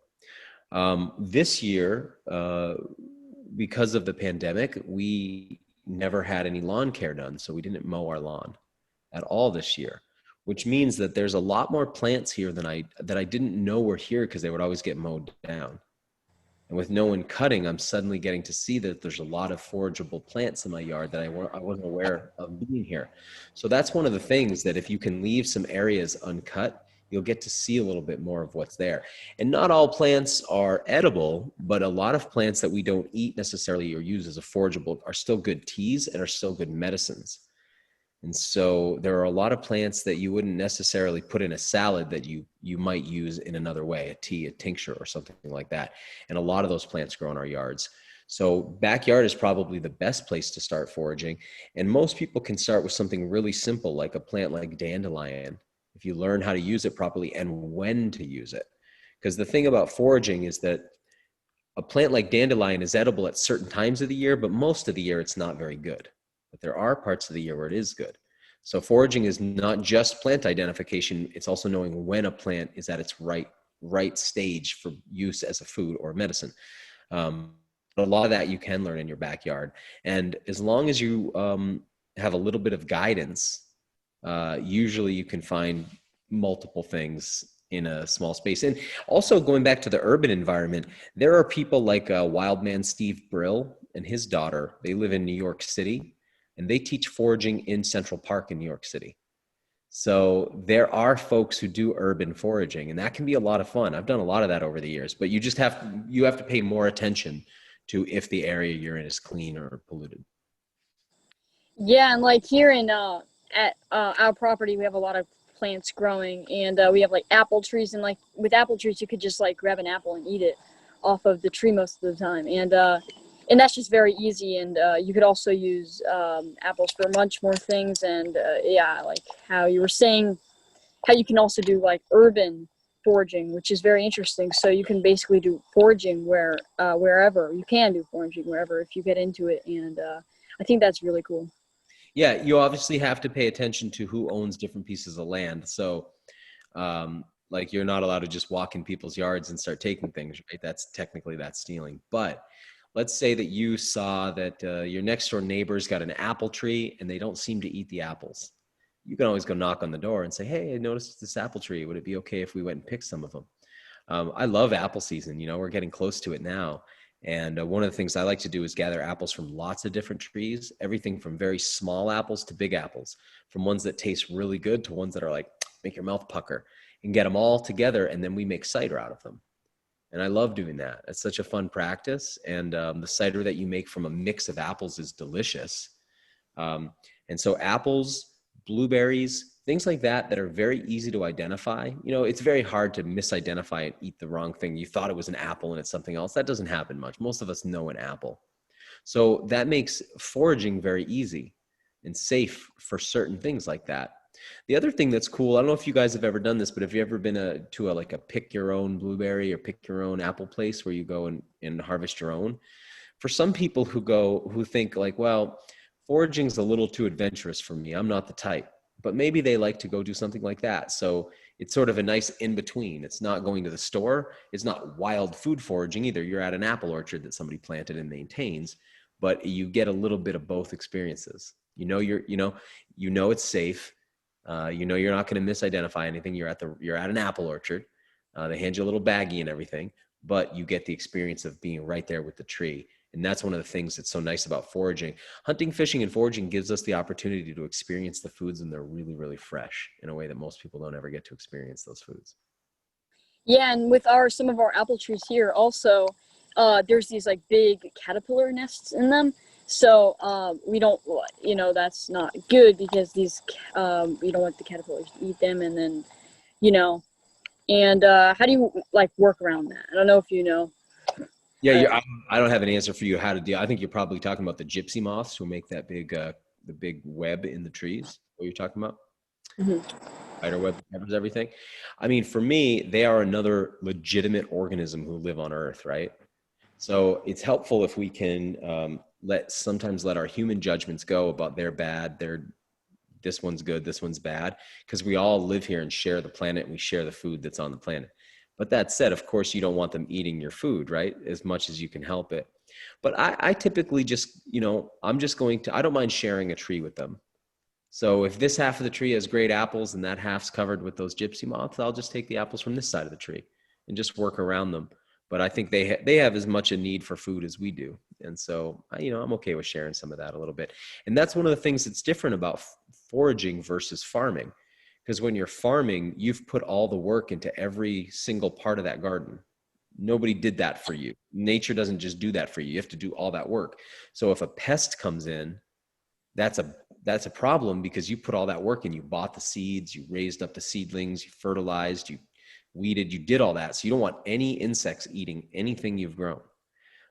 Speaker 3: This year, because of the pandemic, we never had any lawn care done. So we didn't mow our lawn at all this year, which means that there's a lot more plants here that I didn't know were here because they would always get mowed down. And with no one cutting, I'm suddenly getting to see that there's a lot of forageable plants in my yard that I wasn't aware of being here. So that's one of the things, that if you can leave some areas uncut, you'll get to see a little bit more of what's there. And not all plants are edible, but a lot of plants that we don't eat necessarily or use as a forageable are still good teas and are still good medicines. And so there are a lot of plants that you wouldn't necessarily put in a salad that you might use in another way, a tea, a tincture, or something like that. And a lot of those plants grow in our yards. So backyard is probably the best place to start foraging. And most people can start with something really simple, like a plant like dandelion, if you learn how to use it properly and when to use it. Because the thing about foraging is that a plant like dandelion is edible at certain times of the year, but most of the year it's not very good. But there are parts of the year where it is good. So foraging is not just plant identification. It's also knowing when a plant is at its right stage for use as a food or medicine. A lot of that you can learn in your backyard. And as long as you have a little bit of guidance, usually you can find multiple things in a small space. And also going back to the urban environment, there are people like Wildman Steve Brill and his daughter. They live in New York City. And they teach foraging in Central Park in New York City. So there are folks who do urban foraging, and that can be a lot of fun. I've done a lot of that over the years, but you just have to pay more attention to if the area you're in is clean or polluted.
Speaker 2: Yeah, and like here in at our property, we have a lot of plants growing, and we have like apple trees, and like with apple trees, you could just like grab an apple and eat it off of the tree most of the time, and that's just very easy. And you could also use apples for much more things. And yeah, like how you were saying, how you can also do like urban foraging, which is very interesting. So you can basically do foraging wherever you can do foraging wherever if you get into it. And I think that's really cool.
Speaker 3: Yeah, you obviously have to pay attention to who owns different pieces of land. So like you're not allowed to just walk in people's yards and start taking things, right? That's stealing. But let's say that you saw that your next door neighbor's got an apple tree and they don't seem to eat the apples. You can always go knock on the door and say, hey, I noticed this apple tree. Would it be okay if we went and picked some of them? I love apple season. You know, we're getting close to it now. And one of the things I like to do is gather apples from lots of different trees, everything from very small apples to big apples, from ones that taste really good to ones that are like, make your mouth pucker, and get them all together. And then we make cider out of them. And I love doing that. It's such a fun practice. And the cider that you make from a mix of apples is delicious. And so apples, blueberries, things like that are very easy to identify. You know, it's very hard to misidentify and eat the wrong thing. You thought it was an apple and it's something else. That doesn't happen much. Most of us know an apple. So that makes foraging very easy and safe for certain things like that. The other thing that's cool, I don't know if you guys have ever done this, but have you ever been to a pick your own blueberry or pick your own apple place where you go and harvest your own? For some people who think like, well, foraging's a little too adventurous for me. I'm not the type, but maybe they like to go do something like that. So it's sort of a nice in between. It's not going to the store. It's not wild food foraging either. You're at an apple orchard that somebody planted and maintains, but you get a little bit of both experiences. You know it's safe. You're not going to misidentify anything. You're at an apple orchard. They hand you a little baggie and everything, but you get the experience of being right there with the tree. And that's one of the things that's so nice about foraging. Hunting, fishing, and foraging gives us the opportunity to experience the foods, and they're really, really fresh in a way that most people don't ever get to experience those foods.
Speaker 2: Yeah, and with some of our apple trees here also, there's these like big caterpillar nests in them. So we don't, that's not good because these we don't want the caterpillars to eat them, and then and how do you like work around that? I don't know if you know.
Speaker 3: Yeah, I don't have an answer for you how to deal. I think you're probably talking about the gypsy moths who make that big the big web in the trees. What you're talking about?
Speaker 2: Mm-hmm.
Speaker 3: Spider web covers everything. I mean, for me, they are another legitimate organism who live on Earth, right? So it's helpful if we can sometimes let our human judgments go about they're bad, this one's good, this one's bad, because we all live here and share the planet and we share the food that's on the planet. But that said, of course, you don't want them eating your food, right? As much as you can help it. But I typically just, I don't mind sharing a tree with them. So if this half of the tree has great apples and that half's covered with those gypsy moths, I'll just take the apples from this side of the tree and just work around them. But I think they have as much a need for food as we do. And so, I'm okay with sharing some of that a little bit. And that's one of the things that's different about foraging versus farming. Because when you're farming, you've put all the work into every single part of that garden. Nobody did that for you. Nature doesn't just do that for you. You have to do all that work. So if a pest comes in, that's a problem because you put all that work in. You bought the seeds, you raised up the seedlings, you fertilized, you weeded, you did all that. So you don't want any insects eating anything you've grown.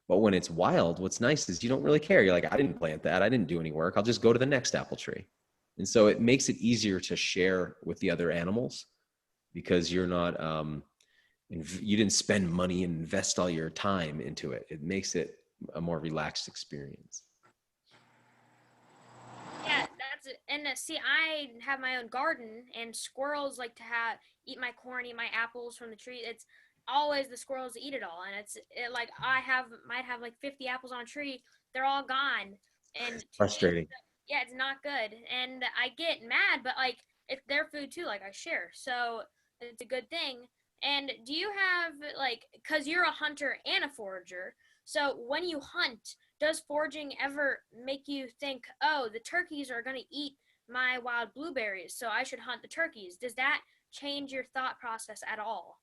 Speaker 3: But when it's wild, what's nice is you don't really care. You're like, I didn't plant that. I didn't do any work. I'll just go to the next apple tree. And so it makes it easier to share with the other animals because you're not, you didn't spend money and invest all your time into it. It makes it a more relaxed experience.
Speaker 1: Yeah, see, I have my own garden, and squirrels like to eat my corn, eat my apples from the tree. It's always the squirrels that eat it all, and like might have like 50 apples on a tree. They're all gone, and
Speaker 3: Frustrating.
Speaker 1: yeah, it's not good, and I get mad, but like it's their food too. Like I share, so it's a good thing. And do you have because you're a hunter and a forager, so when you hunt, does foraging ever make you think, oh, the turkeys are going to eat my wild blueberries, so I should hunt the turkeys? Does that change your thought process at all?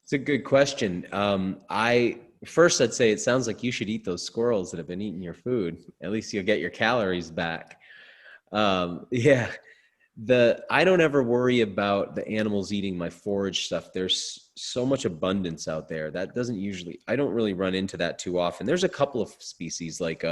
Speaker 3: It's a good question. I'd say it sounds like you should eat those squirrels that have been eating your food. At least you'll get your calories back. Yeah. I don't ever worry about the animals eating my forage stuff. There's so much abundance out there. I don't really run into that too often. There's a couple of species like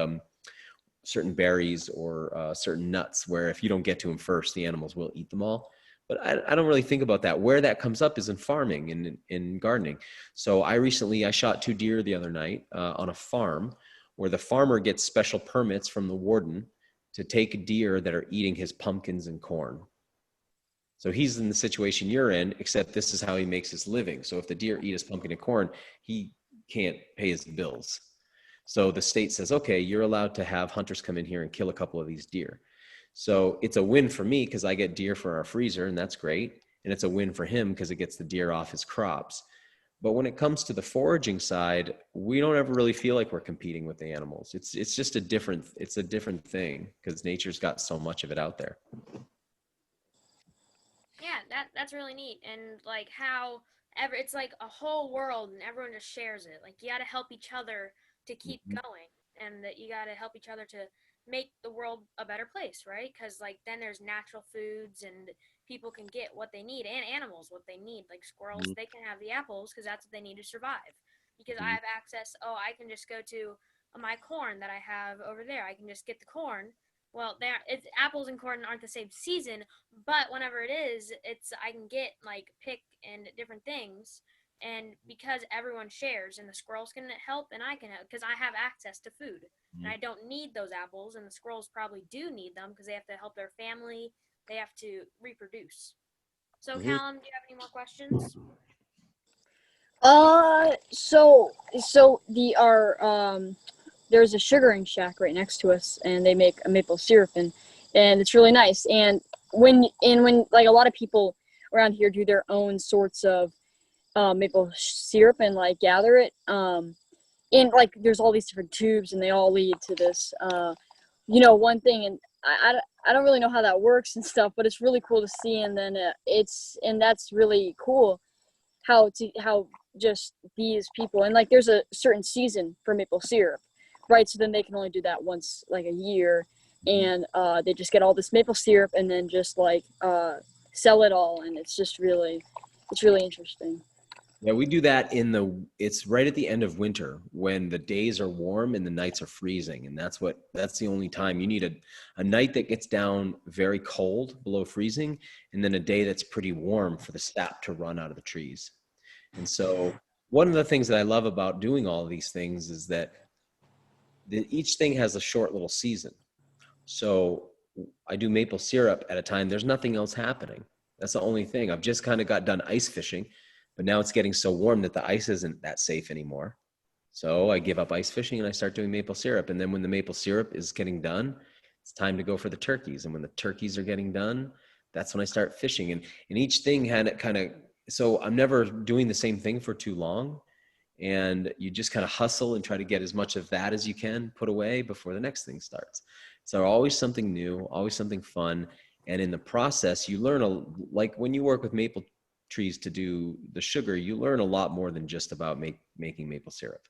Speaker 3: certain berries or certain nuts where if you don't get to them first, the animals will eat them all. But I don't really think about that. Where that comes up is in farming and in gardening. So I shot 2 deer the other night on a farm where the farmer gets special permits from the warden to take deer that are eating his pumpkins and corn. So he's in the situation you're in, except this is how he makes his living. So if the deer eat his pumpkin and corn, he can't pay his bills. So the state says, okay, you're allowed to have hunters come in here and kill a couple of these deer. So it's a win for me because I get deer for our freezer, and that's great. And it's a win for him because it gets the deer off his crops. But when it comes to the foraging side, we don't ever really feel like we're competing with the animals. It's just a different thing because nature's got so much of it out there.
Speaker 1: Yeah, that's really neat. And like it's like a whole world and everyone just shares it. Like you got to help each other to keep going, and that you got to help each other to make the world a better place, right? Because like then there's natural foods and people can get what they need, and animals what they need. Like squirrels, they can have the apples because that's what they need to survive. Because I have access, I can just go to my corn that I have over there. I can just get the corn. Well, it's apples and corn aren't the same season, but whenever it is, I can get like pick and different things. And because everyone shares, and the squirrels can help, and I can help because I have access to food, and I don't need those apples, and the squirrels probably do need them because they have to help their family. They have to reproduce. So, Callum, do you have any more questions?
Speaker 2: There's a sugaring shack right next to us, and they make a maple syrup, and it's really nice. And when like a lot of people around here do their own sorts of maple syrup and like gather it, and like there's all these different tubes, and they all lead to this one thing. And I don't really know how that works and stuff, but it's really cool to see. And then that's really cool how just these people, and like there's a certain season for maple syrup, right? So then they can only do that once like a year, and they just get all this maple syrup and then just like sell it all, and it's really interesting.
Speaker 3: Yeah, we do that it's right at the end of winter when the days are warm and the nights are freezing. And that's the only time you need a night that gets down very cold below freezing, and then a day that's pretty warm for the sap to run out of the trees. And so one of the things that I love about doing all of these things is that each thing has a short little season. So I do maple syrup at a time, there's nothing else happening. That's the only thing. I've just kind of got done ice fishing. But now it's getting so warm that the ice isn't that safe anymore. So I give up ice fishing and I start doing maple syrup. And then when the maple syrup is getting done, it's time to go for the turkeys. And when the turkeys are getting done, that's when I start fishing. And each thing had it kind of, so I'm never doing the same thing for too long. And you just kind of hustle and try to get as much of that as you can put away before the next thing starts. So always something new, always something fun. And in the process, you learn, like when you work with maple trees to do the sugar, you learn a lot more than just about making maple syrup.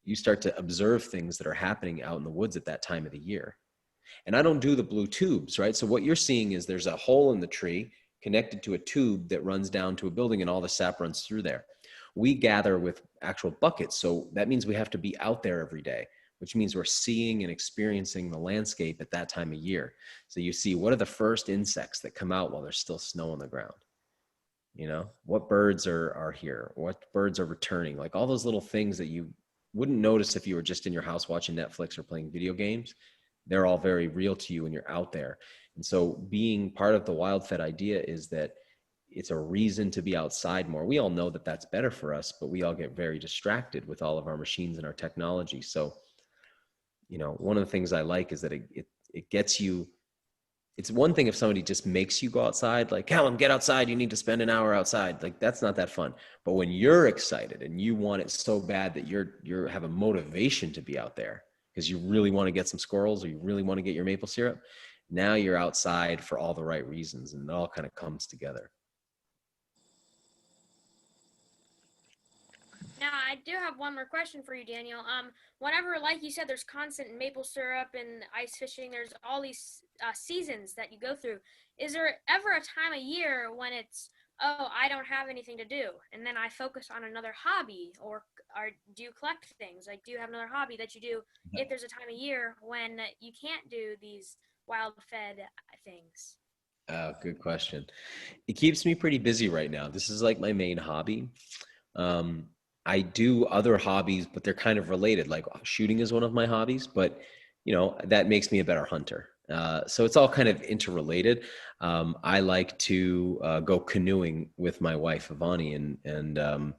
Speaker 3: You start to observe things that are happening out in the woods at that time of the year. And I don't do the blue tubes, right? So what you're seeing is there's a hole in the tree connected to a tube that runs down to a building and all the sap runs through there. We gather with actual buckets. So that means we have to be out there every day, which means we're seeing and experiencing the landscape at that time of year. So you see, what are the first insects that come out while there's still snow on the ground? You know, what birds are here? What birds are returning? Like all those little things that you wouldn't notice if you were just in your house watching Netflix or playing video games. They're all very real to you when you're out there. And so being part of the Wild Fed idea is that it's a reason to be outside more. We all know that that's better for us, but we all get very distracted with all of our machines and our technology. So, you know, one of the things I like is that it gets you. It's one thing if somebody just makes you go outside, like, Callum, get outside, you need to spend an hour outside. Like, that's not that fun. But when you're excited and you want it so bad that you have a motivation to be out there because you really want to get some squirrels or you really want to get your maple syrup, now you're outside for all the right reasons, and it all kind of comes together.
Speaker 1: Now, I do have one more question for you, Daniel. Whenever, like you said, there's constant maple syrup and ice fishing, there's all these seasons that you go through. Is there ever a time of year when it's, oh, I don't have anything to do, and then I focus on another hobby, or do you collect things? Like, do you have another hobby that you do if there's a time of year when you can't do these wild-fed things?
Speaker 3: Good question. It keeps me pretty busy right now. This is like my main hobby. I do other hobbies, but they're kind of related. Like shooting is one of my hobbies, but you know, that makes me a better hunter. So it's all kind of interrelated. I like to go canoeing with my wife, Ivani,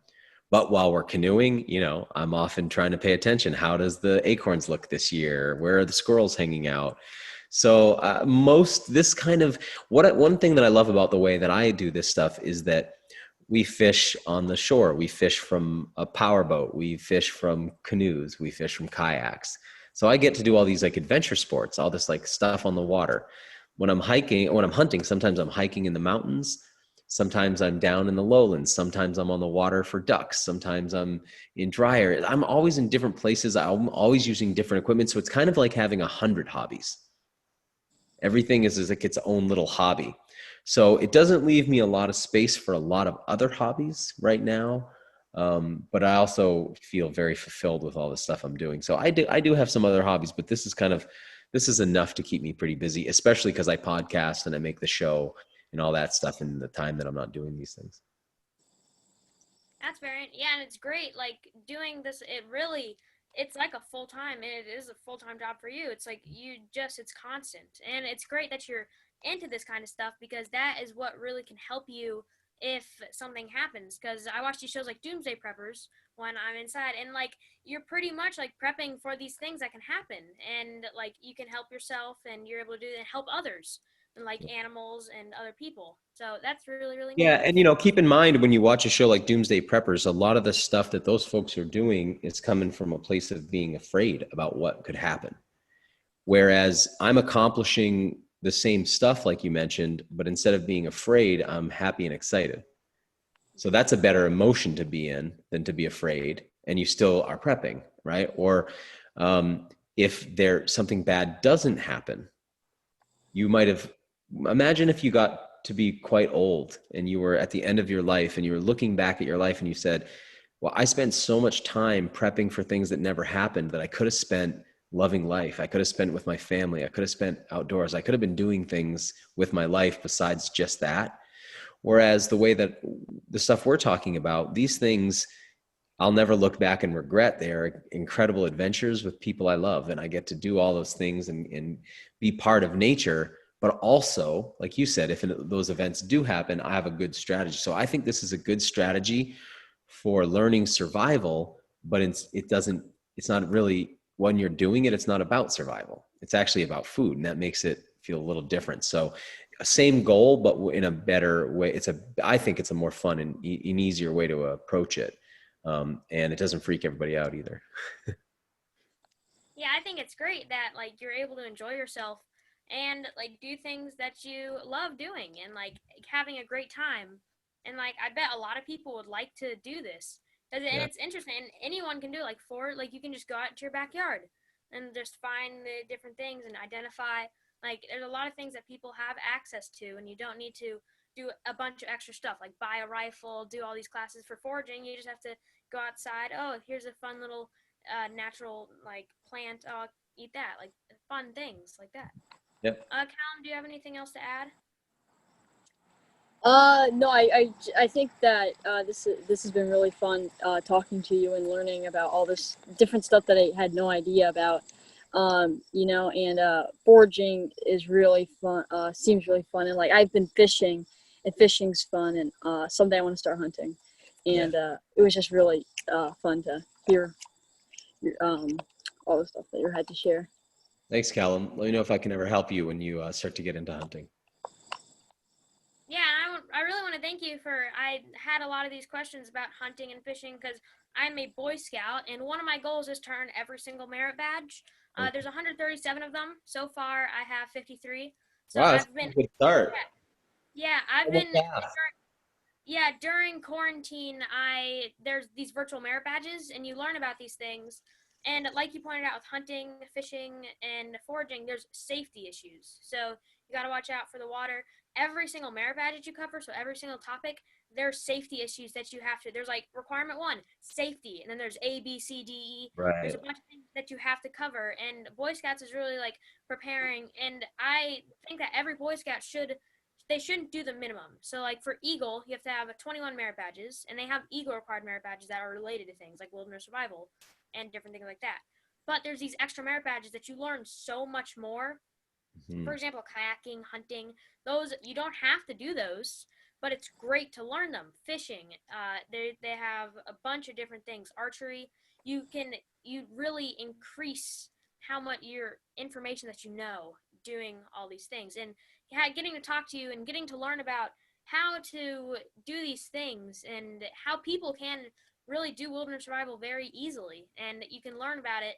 Speaker 3: but while we're canoeing, you know, I'm often trying to pay attention. How does the acorns look this year? Where are the squirrels hanging out? So one thing that I love about the way that I do this stuff is that we fish on the shore. We fish from a powerboat. We fish from canoes. We fish from kayaks. So I get to do all these like adventure sports, all this like stuff on the water. When I'm hunting, sometimes I'm hiking in the mountains. Sometimes I'm down in the lowlands. Sometimes I'm on the water for ducks. Sometimes I'm in dry area. I'm always in different places. I'm always using different equipment. So it's kind of like having 100 hobbies. Everything is like its own little hobby. So it doesn't leave me a lot of space for a lot of other hobbies right now. But I also feel very fulfilled with all the stuff I'm doing. So I do have some other hobbies, but this is enough to keep me pretty busy, especially because I podcast and I make the show and all that stuff in the time that I'm not doing these things.
Speaker 1: That's yeah, and it's great. Like doing this, it's like a full-time, and it is a full-time job for you. It's like it's constant, and it's great that you're into this kind of stuff, because that is what really can help you if something happens. Because I watch these shows like Doomsday Preppers when I'm inside, and like you're pretty much like prepping for these things that can happen, and like you can help yourself, and you're able to do and help others, and like animals and other people. So that's really, really neat.
Speaker 3: Yeah, and you know, keep in mind when you watch a show like Doomsday Preppers, a lot of the stuff that those folks are doing is coming from a place of being afraid about what could happen. Whereas I'm accomplishing the same stuff like you mentioned, but instead of being afraid, I'm happy and excited. So that's a better emotion to be in than to be afraid, and you still are prepping, right? Or if something bad doesn't happen, you might have, imagine if you got to be quite old and you were at the end of your life and you were looking back at your life and you said, well, I spent so much time prepping for things that never happened that I could have spent loving life. I could have spent with my family. I could have spent outdoors. I could have been doing things with my life besides just that. Whereas the way that the stuff we're talking about, these things, I'll never look back and regret. They are incredible adventures with people I love. And I get to do all those things and be part of nature. But also, like you said, if those events do happen, I have a good strategy. So I think this is a good strategy for learning survival, but it's not really, when you're doing it, it's not about survival. It's actually about food, and that makes it feel a little different. So same goal, but in a better way. I think it's a more fun and an easier way to approach it. And it doesn't freak everybody out either.
Speaker 1: Yeah, I think it's great that like you're able to enjoy yourself and like do things that you love doing and like having a great time. And like I bet a lot of people would like to do this. And it's interesting, and anyone can do it. Like you can just go out to your backyard and just find the different things and identify. Like there's a lot of things that people have access to, and you don't need to do a bunch of extra stuff like buy a rifle, do all these classes for foraging. You just have to go outside. Oh, here's a fun little natural like plant. Oh, eat that. Like fun things like that.
Speaker 3: Yep.
Speaker 1: Callum, do you have anything else to add?
Speaker 2: No, I think that this has been really fun talking to you and learning about all this different stuff that I had no idea about. And foraging is really fun. Seems really fun, and like I've been fishing, and fishing's fun, and someday I want to start hunting. And it was just really fun to hear all the stuff that you had to share.
Speaker 3: Thanks, Callum. Let me know if I can ever help you when you start to get into hunting.
Speaker 1: Yeah, I really want to thank you I had a lot of these questions about hunting and fishing because I'm a Boy Scout, and one of my goals is to earn every single merit badge. There's 137 of them. So far, I have 53. So
Speaker 3: Wow,
Speaker 1: that's
Speaker 3: a good start.
Speaker 1: During quarantine, there's these virtual merit badges, and you learn about these things. And like you pointed out with hunting, fishing, and foraging, there's safety issues. So you got to watch out for the water. Every single merit badge that you cover, so every single topic, there's safety issues that you have to. There's like requirement 1, safety, and then there's A, B, C, D, E.
Speaker 3: Right.
Speaker 1: There's a bunch of things that you have to cover, and Boy Scouts is really like preparing. And I think that every Boy Scout shouldn't do the minimum. So like for Eagle, you have to have 21 merit badges, and they have Eagle required merit badges that are related to things like wilderness survival and different things like that. But there's these extra merit badges that you learn so much more. Mm-hmm. For example, kayaking, hunting, those you don't have to do those, but it's great to learn them. Fishing, they have a bunch of different things. Archery, you really increase how much your information that you know doing all these things, and getting to talk to you and getting to learn about how to do these things and how people can really do wilderness survival very easily, and you can learn about it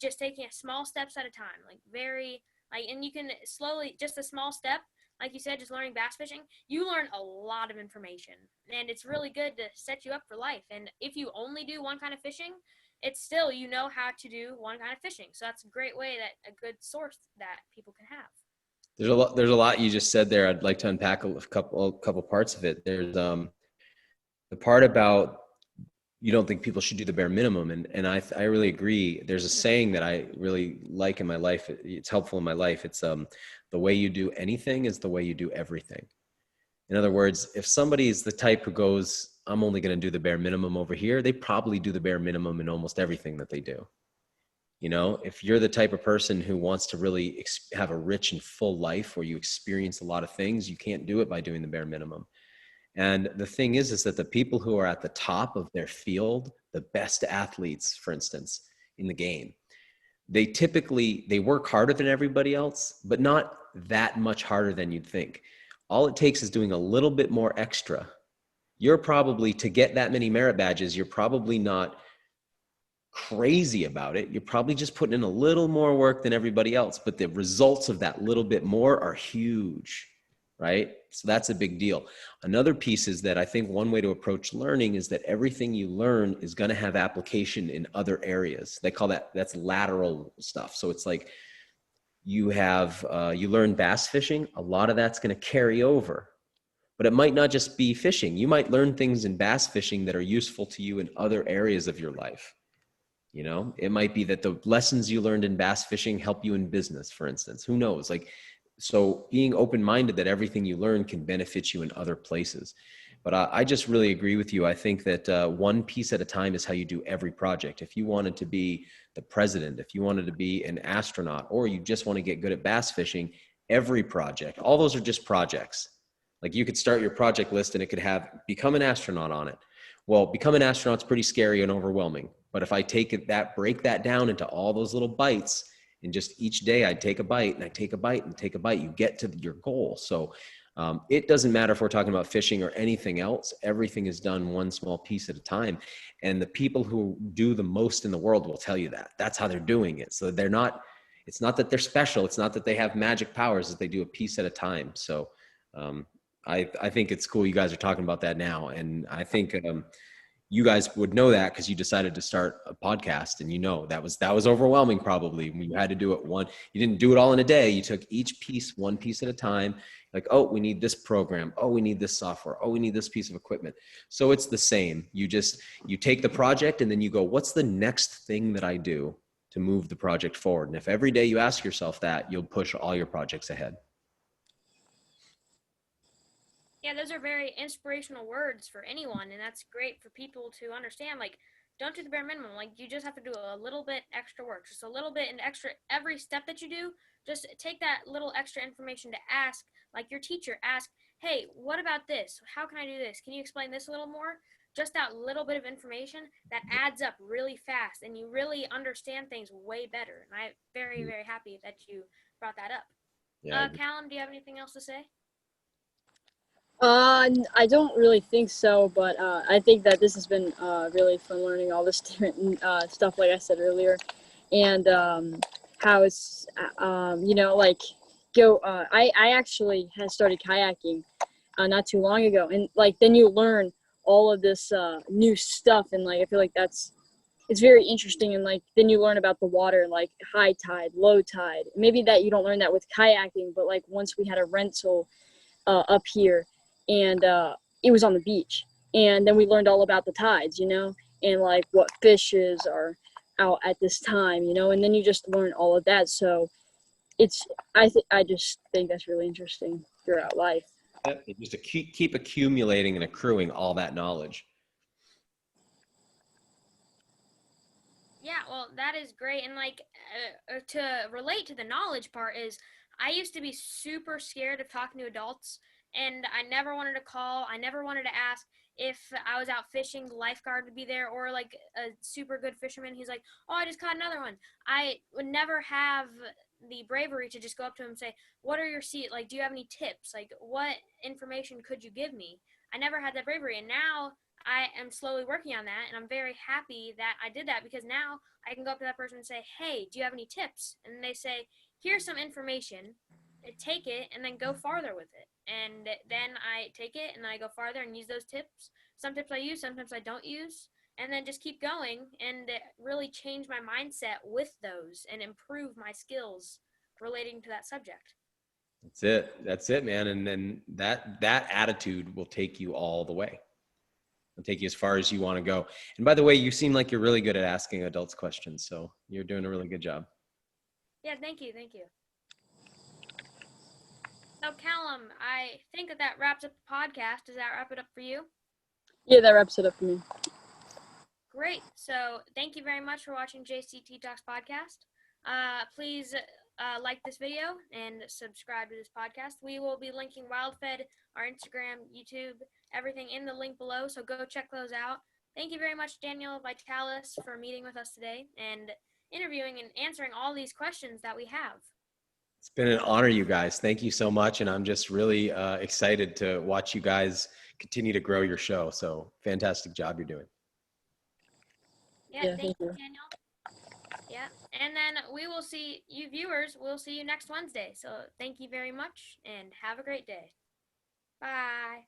Speaker 1: just taking small steps at a time, and you can slowly, just a small step, like you said, just learning bass fishing, you learn a lot of information, and it's really good to set you up for life. And if you only do one kind of fishing, it's still, you know how to do one kind of fishing. So that's a great way, that a good source that people can have.
Speaker 3: There's a lot you just said there. I'd like to unpack a couple parts of it. There's the part about you don't think people should do the bare minimum, and I really agree. There's a saying that I really like in my life. It's helpful in my life. It's the way you do anything is the way you do everything. In other words, if somebody is the type who goes, I'm only going to do the bare minimum over here, they probably do the bare minimum in almost everything that they do. You know, if you're the type of person who wants to really have a rich and full life where you experience a lot of things, you can't do it by doing the bare minimum. And the thing is that the people who are at the top of their field, the best athletes, for instance, in the game, they work harder than everybody else, but not that much harder than you'd think. All it takes is doing a little bit more extra. You're probably, to get that many merit badges, you're probably not crazy about it. You're probably just putting in a little more work than everybody else, but the results of that little bit more are huge. right? So that's a big deal. Another piece is that I think one way to approach learning is that everything you learn is going to have application in other areas. They call that's lateral stuff. So it's like you learn bass fishing, a lot of that's going to carry over. But it might not just be fishing. You might learn things in bass fishing that are useful to you in other areas of your life. You know, it might be that the lessons you learned in bass fishing help you in business, for instance. Who knows? Like, so being open-minded that everything you learn can benefit you in other places. But I just really agree with you. I think that one piece at a time is how you do every project. If you wanted to be the president, if you wanted to be an astronaut, or you just want to get good at bass fishing, every project, all those are just projects. Like you could start your project list and it could have become an astronaut on it. Well, become an astronaut's pretty scary and overwhelming. But if I break that down into all those little bites, and just each day I'd take a bite and I take a bite and take a bite, you get to your goal. So it doesn't matter if we're talking about fishing or anything else. Everything is done one small piece at a time. And the people who do the most in the world will tell you that. That's how they're doing it. So it's not that they're special. It's not that they have magic powers, that they do a piece at a time. So I think it's cool you guys are talking about that now. And I think you guys would know that because you decided to start a podcast, and that was overwhelming probably when you had to do it you didn't do it all in a day. You took each piece, one piece at a time. Like, oh, we need this program. Oh, we need this software. Oh, we need this piece of equipment. So it's the same. You take the project and then you go, what's the next thing that I do to move the project forward? And if every day you ask yourself that, you'll push all your projects ahead.
Speaker 1: Yeah, those are very inspirational words for anyone, and that's great for people to understand. Like, don't do the bare minimum. Like, you just have to do a little bit extra work, just a little bit and extra every step that you do. Just take that little extra information to ask, like your teacher, ask, hey, what about this? How can I do this? Can you explain this a little more? Just that little bit of information that adds up really fast, and you really understand things way better. And I'm very, very happy that you brought that up.
Speaker 3: Yeah.
Speaker 1: Callum, do you have anything else to say?
Speaker 2: I don't really think so, but I think that this has been really fun learning all this different stuff, like I said earlier, and how it's like I actually had started kayaking not too long ago, and like then you learn all of this new stuff, and like I feel like it's very interesting, and like then you learn about the water, like high tide, low tide. Maybe that you don't learn that with kayaking, but like once we had a rental up here, and it was on the beach, and then we learned all about the tides, and like what fishes are out at this time, and then you just learn all of that. So I just think that's really interesting throughout life.
Speaker 3: Just to keep accumulating and accruing all that knowledge.
Speaker 1: Yeah, well, that is great. And like to relate to the knowledge part is I used to be super scared of talking to adults, and I never wanted to call. I never wanted to ask if I was out fishing, the lifeguard would be there, or like a super good fisherman. He's like, oh, I just caught another one. I would never have the bravery to just go up to him and say, what are your like, do you have any tips? Like, what information could you give me? I never had that bravery. And now I am slowly working on that, and I'm very happy that I did that, because now I can go up to that person and say, hey, do you have any tips? And they say, here's some information. Take it and then go farther with it. And then I take it and I go farther and use those tips. Some tips I use, sometimes I don't use, and then just keep going and really change my mindset with those and improve my skills relating to that subject.
Speaker 3: That's it, man. And then that attitude will take you all the way. It'll take you as far as you want to go. And by the way, you seem like you're really good at asking adults questions, so you're doing a really good job.
Speaker 1: Yeah, thank you. So, Callum, I think that wraps up the podcast. Does that wrap it up for you?
Speaker 2: Yeah, that wraps it up for me.
Speaker 1: Great. So, thank you very much for watching JC TeaTalks podcast. Please like this video and subscribe to this podcast. We will be linking WildFed, our Instagram, YouTube, everything in the link below, so go check those out. Thank you very much, Daniel Vitalis, for meeting with us today and interviewing and answering all these questions that we have.
Speaker 3: It's been an honor, you guys. Thank you so much. And I'm just really excited to watch you guys continue to grow your show. So fantastic job you're doing.
Speaker 1: Yeah, thank you, Daniel. Yeah, and then we will see you viewers. We'll see you next Wednesday. So thank you very much and have a great day. Bye.